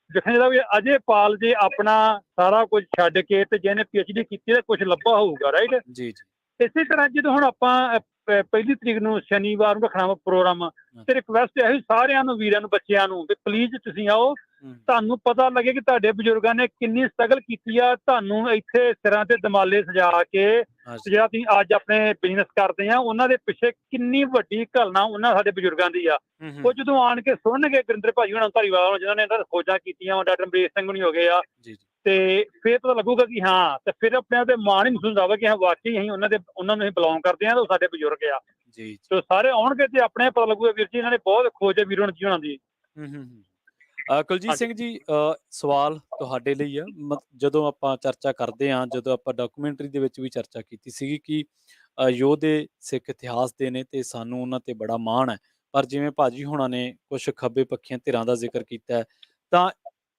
Speaker 2: ਦੇਖਣਾ ਚਾਹੀਦਾ ਵੀ ਅਜੇ ਪਾਲ ਜੇ ਆਪਣਾ ਸਾਰਾ ਕੁਝ ਛੱਡ ਕੇ ਤੇ ਜਿਹਨੇ PhD ਕੀਤੀ ਤੇ ਕੁਝ ਲੱਭਾ ਹੋਊਗਾ, ਰਾਈਟ। ਇਸੇ ਤਰ੍ਹਾਂ ਜਦੋਂ ਹੁਣ ਆਪਾਂ 1 ਤਰੀਕ ਨੂੰ ਸ਼ਨੀਵਾਰ ਨੂੰ ਰੱਖਣਾ ਵਾ ਪ੍ਰੋਗਰਾਮ, ਤੇ ਰਿਕਵੈਸਟ ਇਹ ਸਾਰਿਆਂ ਨੂੰ, ਵੀਰਾਂ ਨੂੰ, ਬੱਚਿਆਂ ਨੂੰ ਵੀ ਪਲੀਜ਼ ਤੁਸੀਂ ਆਓ, ਤੁਹਾਨੂੰ ਪਤਾ ਲੱਗੇ ਕਿ ਤੁਹਾਡੇ ਬਜ਼ੁਰਗਾਂ ਨੇ ਕਿੰਨੀ ਸਟਰਗਲ ਕੀਤੀ ਆ। ਤੁਹਾਨੂੰ ਇੱਥੇ ਸਿਰਾਂ ਤੇ ਦਮਾਲੇ ਸਜਾ ਕੇ ਜਿਹੜਾ ਤੁਸੀਂ ਅੱਜ ਆਪਣੇ ਬਿਜ਼ਨਸ ਕਰਦੇ ਆ, ਉਹਨਾਂ ਦੇ ਪਿੱਛੇ ਕਿੰਨੀ ਵੱਡੀ ਘਲਣਾ ਉਹਨਾਂ ਸਾਡੇ ਬਜ਼ੁਰਗਾਂ ਦੀ ਆ। ਉਹ ਜਦੋਂ ਆਣ ਕੇ ਸੁਣਨਗੇ ਗੁਰਿੰਦਰ ਭਾਜੀ ਹੁਣਾਂ ਧਾਰੀਵਾਲ ਜਿਹਨਾਂ ਨੇ ਇਹਨਾਂ ਖੋਜਾਂ ਕੀਤੀਆਂ, ਡਾਕਟਰ ਅੰਬਰੇਸ਼ ਸਿੰਘ ਹੁਣੀ ਹੋ ਗਏ ਆ, ਤੇ ਫਿਰ ਪਤਾ ਲੱਗੂਗਾ ਕਿ ਹਾਂ, ਤੇ ਫਿਰ ਆਪਣੇ ਆਪ ਤੇ ਮਾਣ ਹੀ ਮਹਿਸੂਸ ਹੋਵੇ ਕਿ ਹਾਂ ਵਾਕਈ ਅਸੀਂ ਉਹਨਾਂ ਨੂੰ ਅਸੀਂ ਬਿਲੋਂਗ ਕਰਦੇ ਆ, ਤੇ ਉਹ ਸਾਡੇ ਬਜ਼ੁਰਗ ਆ। ਤੇ ਸਾਰੇ ਆਉਣਗੇ ਤੇ ਆਪਣੇ ਪਤਾ ਲੱਗੂਗਾ ਵੀਰ ਜੀ ਇਹਨਾਂ ਨੇ ਬਹੁਤ ਖੋਜ ਹੈ ਵੀਰ ਜੀ ਹੁਣਾਂ ਦੀ।
Speaker 1: ਕੁਲਜੀਤ ਸਿੰਘ ਜੀ, ਸਵਾਲ ਤੁਹਾਡੇ ਲਈ ਆ। ਜਦੋਂ ਆਪਾਂ ਚਰਚਾ ਕਰਦੇ ਹਾਂ, ਜਦੋਂ ਆਪਾਂ ਡਾਕੂਮੈਂਟਰੀ ਦੇ ਵਿੱਚ ਵੀ ਚਰਚਾ ਕੀਤੀ ਸੀਗੀ ਕਿ ਯੋਧੇ ਸਿੱਖ ਇਤਿਹਾਸ ਦੇ ਨੇ ਤੇ ਸਾਨੂੰ ਉਹਨਾਂ ਤੇ ਬੜਾ ਮਾਣ ਹੈ, ਪਰ ਜਿਵੇਂ ਭਾਜੀ ਹੁਣਾਂ ਨੇ ਕੁਛ ਖੱਬੇ ਪੱਖੀਆਂ ਧਿਰਾਂ ਦਾ ਜ਼ਿਕਰ ਕੀਤਾ, ਤਾਂ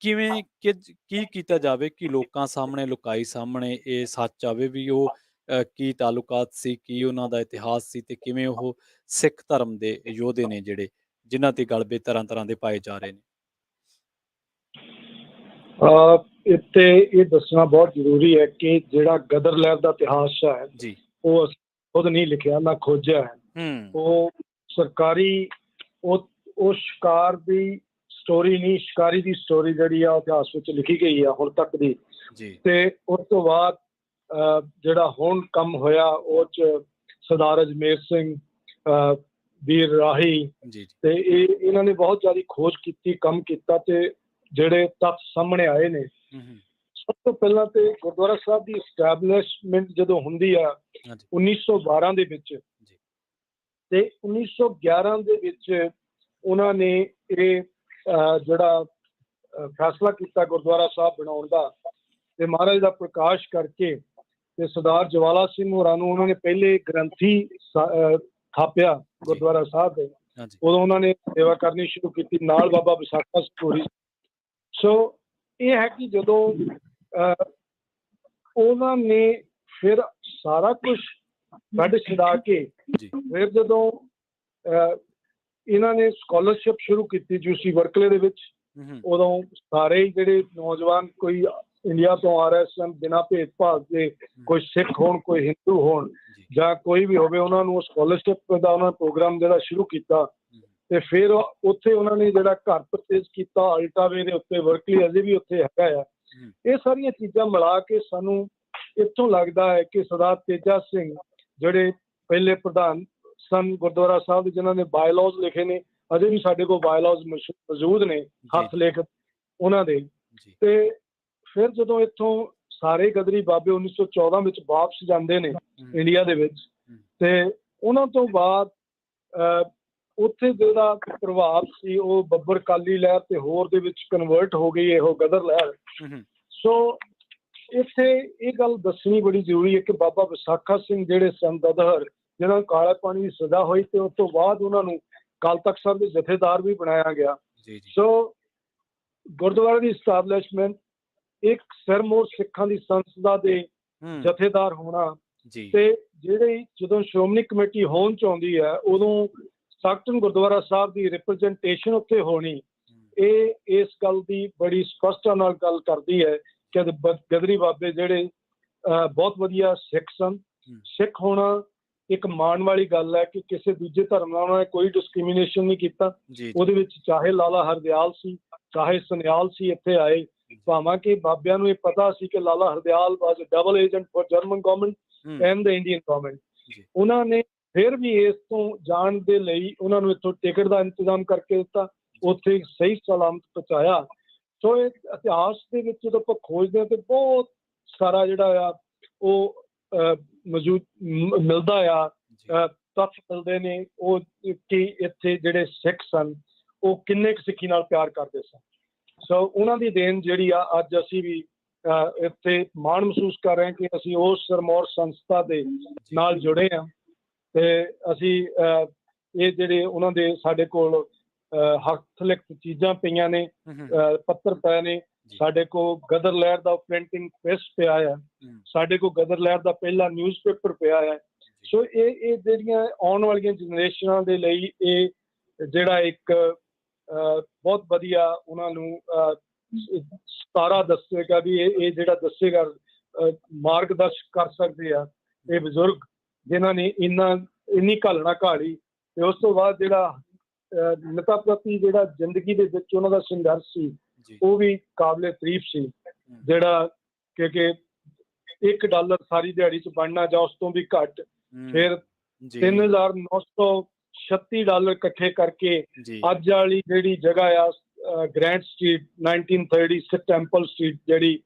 Speaker 1: ਕਿਵੇਂ ਕੀ ਕੀਤਾ ਜਾਵੇ ਕਿ ਲੋਕਾਂ ਸਾਹਮਣੇ, ਲੁਕਾਈ ਸਾਹਮਣੇ ਇਹ ਸੱਚ ਆਵੇ ਵੀ ਉਹ ਕੀ ਤਾਲੁਕਾਤ ਸੀ, ਕੀ ਉਹਨਾਂ ਦਾ ਇਤਿਹਾਸ ਸੀ, ਤੇ ਕਿਵੇਂ ਉਹ ਸਿੱਖ ਧਰਮ ਦੇ ਯੋਧੇ ਨੇ ਜਿਹੜੇ ਜਿਨ੍ਹਾਂ ਤੇ ਗਲਬੇ ਤਰ੍ਹਾਂ ਤਰ੍ਹਾਂ ਦੇ ਪਾਏ ਜਾ ਰਹੇ ਨੇ।
Speaker 4: ਇੱਥੇ ਇਹ ਦੱਸਣਾ ਬਹੁਤ ਜ਼ਰੂਰੀ ਹੈ ਕਿ ਜਿਹੜਾ ਗਦਰ ਲਹਿਰ ਦਾ ਇਤਿਹਾਸ ਹੈ ਉਹ ਖੁਦ ਨਹੀਂ ਲਿਖਿਆ, ਨਾ ਖੋਜਿਆ ਹੈ। ਉਹ ਸਰਕਾਰੀ ਉਹ ਸ਼ਿਕਾਰ ਦੀ ਸਟੋਰੀ ਨਹੀਂ, ਸ਼ਿਕਾਰੀ ਦੀ ਸਟੋਰੀ ਜਿਹੜੀ ਆ ਇਤਿਹਾਸ ਵਿੱਚ ਲਿਖੀ ਗਈ ਆ ਹੁਣ ਤੱਕ ਦੀ। ਤੇ ਉਸ ਤੋਂ ਬਾਅਦ ਜਿਹੜਾ ਹੁਣ ਕੰਮ ਹੋਇਆ ਉਹ 'ਚ ਸਰਦਾਰ ਅਜਮੇਰ ਸਿੰਘ, ਵੀਰ ਰਾਹੀ, ਤੇ ਇਹਨਾਂ ਨੇ ਬਹੁਤ ਜ਼ਿਆਦਾ ਖੋਜ ਕੀਤੀ, ਕੰਮ ਕੀਤਾ, ਤੇ ਜਿਹੜੇ ਤੱਥ ਸਾਹਮਣੇ ਆਏ ਨੇ। ਸਭ ਤੋਂ ਪਹਿਲਾਂ ਤੇ ਗੁਰਦੁਆਰਾ ਸਾਹਿਬ ਦੀ ਐਸਟੈਬਲਿਸ਼ਮੈਂਟ ਜਦੋਂ ਹੁੰਦੀ ਆ 1912 ਦੇ ਵਿੱਚ, ਤੇ 1911 ਦੇ ਵਿੱਚ ਉਹਨਾਂ ਨੇ ਇਹ ਜਿਹੜਾ ਫੈਸਲਾ ਕੀਤਾ ਗੁਰਦੁਆਰਾ ਸਾਹਿਬ ਬਣਾਉਣ ਦਾ, ਤੇ ਮਹਾਰਾਜ ਦਾ ਪ੍ਰਕਾਸ਼ ਕਰਕੇ, ਤੇ ਸਰਦਾਰ ਜਵਾਲਾ ਸਿੰਘ ਹੋਰਾਂ ਨੂੰ ਉਹਨਾਂ ਨੇ ਪਹਿਲੇ ਗ੍ਰੰਥੀ ਥਾਪਿਆ ਗੁਰਦੁਆਰਾ ਸਾਹਿਬ ਦੇ। ਉਦੋਂ ਉਹਨਾਂ ਨੇ ਸੇਵਾ ਕਰਨੀ ਸ਼ੁਰੂ ਕੀਤੀ, ਨਾਲ ਬਾਬਾ ਵਿਸਾਖਾ ਸਿੰਘ। ਸੋ ਇਹ ਹੈ ਕਿ ਜਦੋਂ ਉਹਨਾਂ ਨੇ ਫਿਰ ਸਾਰਾ ਕੁਝ ਕੱਢ ਛਡਾ ਕੇ, ਫਿਰ ਜਦੋਂ ਇਹਨਾਂ ਨੇ ਸਕਾਲਰਸ਼ਿਪ ਸ਼ੁਰੂ ਕੀਤੀ UC ਬਰਕਲੇ ਦੇ ਵਿੱਚ, ਉਦੋਂ ਸਾਰੇ ਜਿਹੜੇ ਨੌਜਵਾਨ ਕੋਈ ਇੰਡੀਆ ਤੋਂ ਆ ਰਹੇ ਸਨ ਬਿਨਾਂ ਭੇਦਭਾਵ ਦੇ, ਕੋਈ ਸਿੱਖ ਹੋਣ, ਕੋਈ ਹਿੰਦੂ ਹੋਣ, ਜਾਂ ਕੋਈ ਵੀ ਹੋਵੇ, ਉਹਨਾਂ ਨੂੰ ਸਕਾਲਰਸ਼ਿਪ ਦਾ ਉਹਨਾਂ ਪ੍ਰੋਗਰਾਮ ਜਿਹੜਾ ਸ਼ੁਰੂ ਕੀਤਾ। ਤੇ ਫਿਰ ਉੱਥੇ ਉਹਨਾਂ ਨੇ ਜਿਹੜਾ ਘਰ ਪਰਚੇਜ਼ ਕੀਤਾ ਅਲਟਾਵੇ ਦੇ ਉੱਤੇ, ਬਰਕਲੀ ਅਜੇ ਵੀ ਉੱਥੇ ਹੈਗਾ ਆ। ਇਹ ਸਾਰੀਆਂ ਚੀਜ਼ਾਂ ਮਿਲਾ ਕੇ ਸਾਨੂੰ ਇੱਥੋਂ ਲੱਗਦਾ ਹੈ ਕਿ ਸਰਦਾਰ ਤੇਜਾ ਸਿੰਘ ਜਿਹੜੇ ਪਹਿਲੇ ਪ੍ਰਧਾਨ ਸਨ ਗੁਰਦੁਆਰਾ ਸਾਹਿਬ ਦੇ, ਜਿਨ੍ਹਾਂ ਨੇ ਬਾਇਲਾਜ਼ ਲਿਖੇ ਨੇ, ਅਜੇ ਵੀ ਸਾਡੇ ਕੋਲ ਬਾਇਲਾਜ਼ ਮੌਜੂਦ ਨੇ, ਹੱਥ ਲਿਖ ਉਹਨਾਂ ਦੇ। ਤੇ ਫਿਰ ਜਦੋਂ ਇੱਥੋਂ ਸਾਰੇ ਗਦਰੀ ਬਾਬੇ 1914 ਵਿੱਚ ਵਾਪਸ ਜਾਂਦੇ ਨੇ ਇੰਡੀਆ ਦੇ ਵਿੱਚ, ਤੇ ਉਹਨਾਂ ਤੋਂ ਬਾਅਦ ਉੱਥੇ ਜਿਹੜਾ ਪ੍ਰਭਾਵ ਸੀ ਉਹ ਬੱਬਰ ਕਾਲੀ ਲਹਿਰ ਤੇ ਹੋਰ ਦੇ ਵਿੱਚ ਕਨਵਰਟ ਹੋ ਗਈ ਇਹੋ ਗਦਰ ਲਹਿਰ। ਸੋ ਇੱਥੇ ਇਹ ਗੱਲ ਦੱਸਣੀ ਬੜੀ ਜ਼ਰੂਰੀ ਹੈ ਕਿ ਬਾਬਾ ਵਿਸਾਖਾ ਸਿੰਘ ਜਿਹੜੇ ਸਨ ਦਦਹਰ, ਜਿਹਨਾਂ ਨੂੰ ਕਾਲੇ ਪਾਣੀ ਦੀ ਸਜ਼ਾ ਹੋਈ, ਤੇ ਉਸ ਤੋਂ ਬਾਅਦ ਉਹਨਾਂ ਨੂੰ ਅਕਾਲ ਤਖ਼ਤ ਸਾਹਿਬ ਦੇ ਜਥੇਦਾਰ ਵੀ ਬਣਾਇਆ ਗਿਆ। ਸੋ ਗੁਰਦੁਆਰੇ ਦੀ ਸਟੈਬਲਿਸ਼ਮੈਂਟ, ਇੱਕ ਸਿਰਮੌਰ ਸਿੱਖਾਂ ਦੀ ਸੰਸਦਾ ਦੇ ਜਥੇਦਾਰ ਹੋਣਾ, ਤੇ ਜਿਹੜੇ ਜਦੋਂ ਸ਼੍ਰੋਮਣੀ ਕਮੇਟੀ ਹੋਣ ਚਾਹੁੰਦੀ ਹੈ ਉਦੋਂ ਸਾਕਟਨ ਗੁਰਦੁਆਰਾ ਸਾਹਿਬ ਦੀ ਰਿਪਰੈਜ਼ੈਂਟੇਸ਼ਨ ਉੱਥੇ ਹੋਣੀ, ਇਹ ਇਸ ਗੱਲ ਦੀ ਬੜੀ ਸਪਸ਼ਟਤਾ ਨਾਲ ਗੱਲ ਕਰਦੀ ਹੈ ਕਿ ਗਦਰੀ ਬਾਬੇ ਜਿਹੜੇ ਬਹੁਤ ਵਧੀਆ ਸਿੱਖ ਸਨ। ਸਿੱਖ ਹੋਣਾ ਇੱਕ ਮਾਣ ਵਾਲੀ ਗੱਲ ਹੈ ਕਿ ਕਿਸੇ ਦੂਜੇ ਧਰਮ ਨਾਲ ਉਹਨਾਂ ਨੇ ਕੋਈ ਡਿਸਕ੍ਰਿਮੀਨੇਸ਼ਨ ਨਹੀਂ ਕੀਤਾ। ਉਹਦੇ ਵਿੱਚ ਚਾਹੇ ਲਾਲਾ ਹਰਦਿਆਲ ਸੀ, ਚਾਹੇ ਸਨਿਆਲ ਸੀ, ਇੱਥੇ ਆਏ, ਭਾਵੇਂ ਕਿ ਬਾਬਿਆਂ ਨੂੰ ਇਹ ਪਤਾ ਸੀ ਕਿ Lala Hardayal was double agent for German government and the Indian government. ਉਹਨਾਂ ਨੇ ਫਿਰ ਵੀ ਇਸ ਤੋਂ ਜਾਣ ਦੇ ਲਈ ਉਹਨਾਂ ਨੂੰ ਇੱਥੋਂ ਟਿਕਟ ਦਾ ਇੰਤਜ਼ਾਮ ਕਰਕੇ ਦਿੱਤਾ, ਉੱਥੇ ਸਹੀ ਸਲਾਮਤ ਪਹੁੰਚਾਇਆ। ਸੋ ਇਹ ਇਤਿਹਾਸ ਦੇ ਵਿੱਚ ਜਦੋਂ ਆਪਾਂ ਖੋਜਦੇ ਹਾਂ ਤੇ ਬਹੁਤ ਸਾਰਾ ਜਿਹੜਾ ਆ ਉਹ ਮੌਜੂਦ ਮਿਲਦਾ ਆ, ਤੱਥ ਮਿਲਦੇ ਨੇ ਉਹ ਕਿ ਇੱਥੇ ਜਿਹੜੇ ਸਿੱਖ ਸਨ ਉਹ ਕਿੰਨੇ ਕੁ ਸਿੱਖੀ ਨਾਲ ਪਿਆਰ ਕਰਦੇ ਸਨ। ਸੋ ਉਹਨਾਂ ਦੀ ਦੇਣ ਜਿਹੜੀ ਆ ਅੱਜ ਅਸੀਂ ਵੀ ਇੱਥੇ ਮਾਣ ਮਹਿਸੂਸ ਕਰ ਰਹੇ ਹਾਂ ਕਿ ਅਸੀਂ ਉਸ ਸਿਰਮੌਰ ਸੰਸਥਾ ਦੇ ਨਾਲ ਜੁੜੇ ਹਾਂ ਤੇ ਅਸੀਂ ਇਹ ਜਿਹੜੇ ਉਹਨਾਂ ਦੇ ਸਾਡੇ ਕੋਲ ਹੱਥ ਲਿਖਤ ਚੀਜ਼ਾਂ ਪਈਆਂ ਨੇ, ਪੱਤਰ ਪਏ ਨੇ, ਸਾਡੇ ਕੋਲ ਗਦਰ ਲਹਿਰ ਦਾ ਪ੍ਰਿੰਟਿੰਗ ਪ੍ਰੈਸ ਪਿਆ ਆ, ਸਾਡੇ ਕੋਲ ਗਦਰ ਲਹਿਰ ਦਾ ਪਹਿਲਾ ਨਿਊਜ਼ਪੇਪਰ ਪਿਆ ਆ। ਸੋ ਇਹ ਜਿਹੜੀਆਂ ਆਉਣ ਵਾਲੀਆਂ ਜਨਰੇਸ਼ਨਾਂ ਦੇ ਲਈ ਇਹ ਜਿਹੜਾ ਇੱਕ ਬਹੁਤ ਵਧੀਆ ਉਹਨਾਂ ਨੂੰ ਸਤਾਰਾ ਦੱਸੇਗਾ ਵੀ ਇਹ ਜਿਹੜਾ ਦੱਸੇਗਾ ਮਾਰਗਦਰਸ਼ਨ ਕਰ ਸਕਦੇ ਆ ਇਹ ਬਜ਼ੁਰਗ ਜਿਨ੍ਹਾਂ ਨੇ ਇੰਨੀ ਘਾਲਣਾ ਘਾਲੀ ਤੇ ਉਸ ਤੋਂ ਬਾਅਦ ਜਿਹੜਾ ਨੇਤਾ ਪ੍ਰਤੀ ਜਿਹੜਾ ਜ਼ਿੰਦਗੀ ਦੇ ਵਿੱਚ ਉਹਨਾਂ ਦਾ ਸੰਘਰਸ਼ ਸੀ ਉਹ ਵੀ ਕਾਬਲੇ ਤਾਰੀਫ ਸੀ। ਜਿਹੜਾ ਕਿ $1 ਸਾਰੀ ਦਿਹਾੜੀ 'ਚ ਬਣਨਾ ਜਾਂ ਉਸ ਤੋਂ ਵੀ ਘੱਟ, ਫਿਰ $3,936 ਇਕੱਠੇ ਕਰਕੇ ਅੱਜ ਵਾਲੀ ਜਿਹੜੀ ਜਗ੍ਹਾ ਆ ਗ੍ਰੈਂਡ ਸਟਰੀਟ 1930 ਟੈਂਪਲ ਸਟਰੀਟ ਜਿਹੜੀ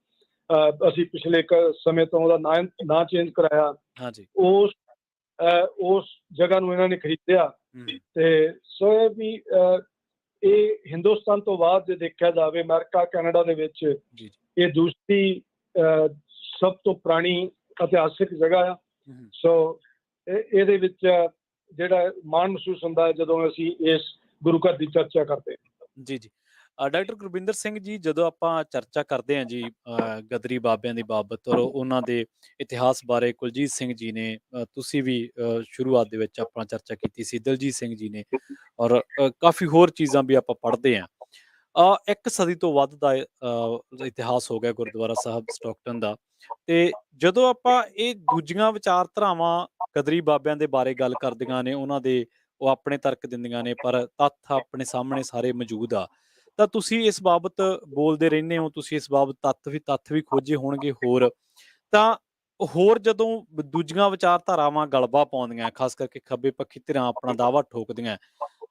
Speaker 4: ਅਸੀਂ ਪਿਛਲੇ ਸਮੇਂ ਤੋਂ ਉਹਦਾ ਨਾਂ ਚੇਂਜ ਕਰਾਇਆ, ਉਸ ਜਗ੍ਹਾ ਨੂੰ ਇਹਨਾਂ ਨੇ ਖਰੀਦਿਆ। ਤੇ ਸੋ ਇਹ ਵੀ ਇਹ ਹਿੰਦੁਸਤਾਨ ਤੋਂ ਬਾਅਦ ਜੇ ਦੇਖਿਆ ਜਾਵੇ ਅਮਰੀਕਾ ਕੈਨੇਡਾ ਦੇ ਵਿੱਚ ਇਹ ਦੂਸਰੀ ਸਭ ਤੋਂ ਪੁਰਾਣੀ ਇਤਿਹਾਸਿਕ ਜਗ੍ਹਾ ਆ। ਸੋ ਇਹਦੇ ਵਿੱਚ ਜਿਹੜਾ ਮਾਣ ਮਹਿਸੂਸ ਹੁੰਦਾ ਹੈ ਜਦੋਂ ਅਸੀਂ ਇਸ ਗੁਰੂ ਘਰ ਦੀ ਚਰਚਾ ਕਰਦੇ ਹਾਂ।
Speaker 1: ਜੀ ਡਾਕਟਰ ਗੁਰਵਿੰਦਰ ਸਿੰਘ ਜੀ, ਜਦੋਂ ਆਪਾਂ ਚਰਚਾ ਕਰਦੇ ਹਾਂ ਜੀ ਗਦਰੀ ਬਾਬਿਆਂ ਦੀ ਬਾਬਤ ਔਰ ਉਹਨਾਂ ਦੇ ਇਤਿਹਾਸ ਬਾਰੇ, ਕੁਲਜੀਤ ਸਿੰਘ ਜੀ ਨੇ, ਤੁਸੀਂ ਵੀ ਸ਼ੁਰੂਆਤ ਦੇ ਵਿੱਚ ਆਪਾਂ ਚਰਚਾ ਕੀਤੀ ਸੀ, ਦਲਜੀਤ ਸਿੰਘ ਜੀ ਨੇ, ਔਰ ਕਾਫੀ ਹੋਰ ਚੀਜ਼ਾਂ ਵੀ ਆਪਾਂ ਪੜ੍ਹਦੇ ਹਾਂ। 1 ਸਦੀ ਤੋਂ ਵੱਧ ਦਾ ਇਤਿਹਾਸ ਹੋ ਗਿਆ ਗੁਰਦੁਆਰਾ ਸਾਹਿਬ ਸਟੋਕਟਨ ਦਾ। ਤੇ ਜਦੋਂ ਆਪਾਂ ਇਹ ਦੂਜੀਆਂ ਵਿਚਾਰਧਾਰਾਵਾਂ ਗਦਰੀ ਬਾਬਿਆਂ ਦੇ ਬਾਰੇ ਗੱਲ ਕਰਦੀਆਂ ਨੇ, ਉਹਨਾਂ ਦੇ ਉਹ ਆਪਣੇ ਤਰਕ ਦਿੰਦੀਆਂ ਨੇ, ਪਰ ਤੱਥ ਆਪਣੇ ਸਾਹਮਣੇ ਸਾਰੇ ਮੌਜੂਦ ਆ, ਤਾਂ ਤੁਸੀਂ ਇਸ ਬਾਬਤ ਬੋਲਦੇ ਰਹਿੰਦੇ ਹੋ, ਤੁਸੀਂ ਇਸ ਬਾਬਤ ਤੱਥ ਵੀ ਖੋਜੇ ਹੋਣਗੇ ਹੋਰ। ਤਾਂ ਹੋਰ ਜਦੋਂ ਦੂਜੀਆਂ ਵਿਚਾਰਧਾਰਾਵਾਂ ਗਲਬਾ ਪਾਉਂਦੀਆਂ, ਖਾਸ ਕਰਕੇ ਖੱਬੇ ਪੱਖੀ ਧਿਰਾਂ ਆਪਣਾ ਦਾਅਵਾ ਠੋਕਦੀਆਂ,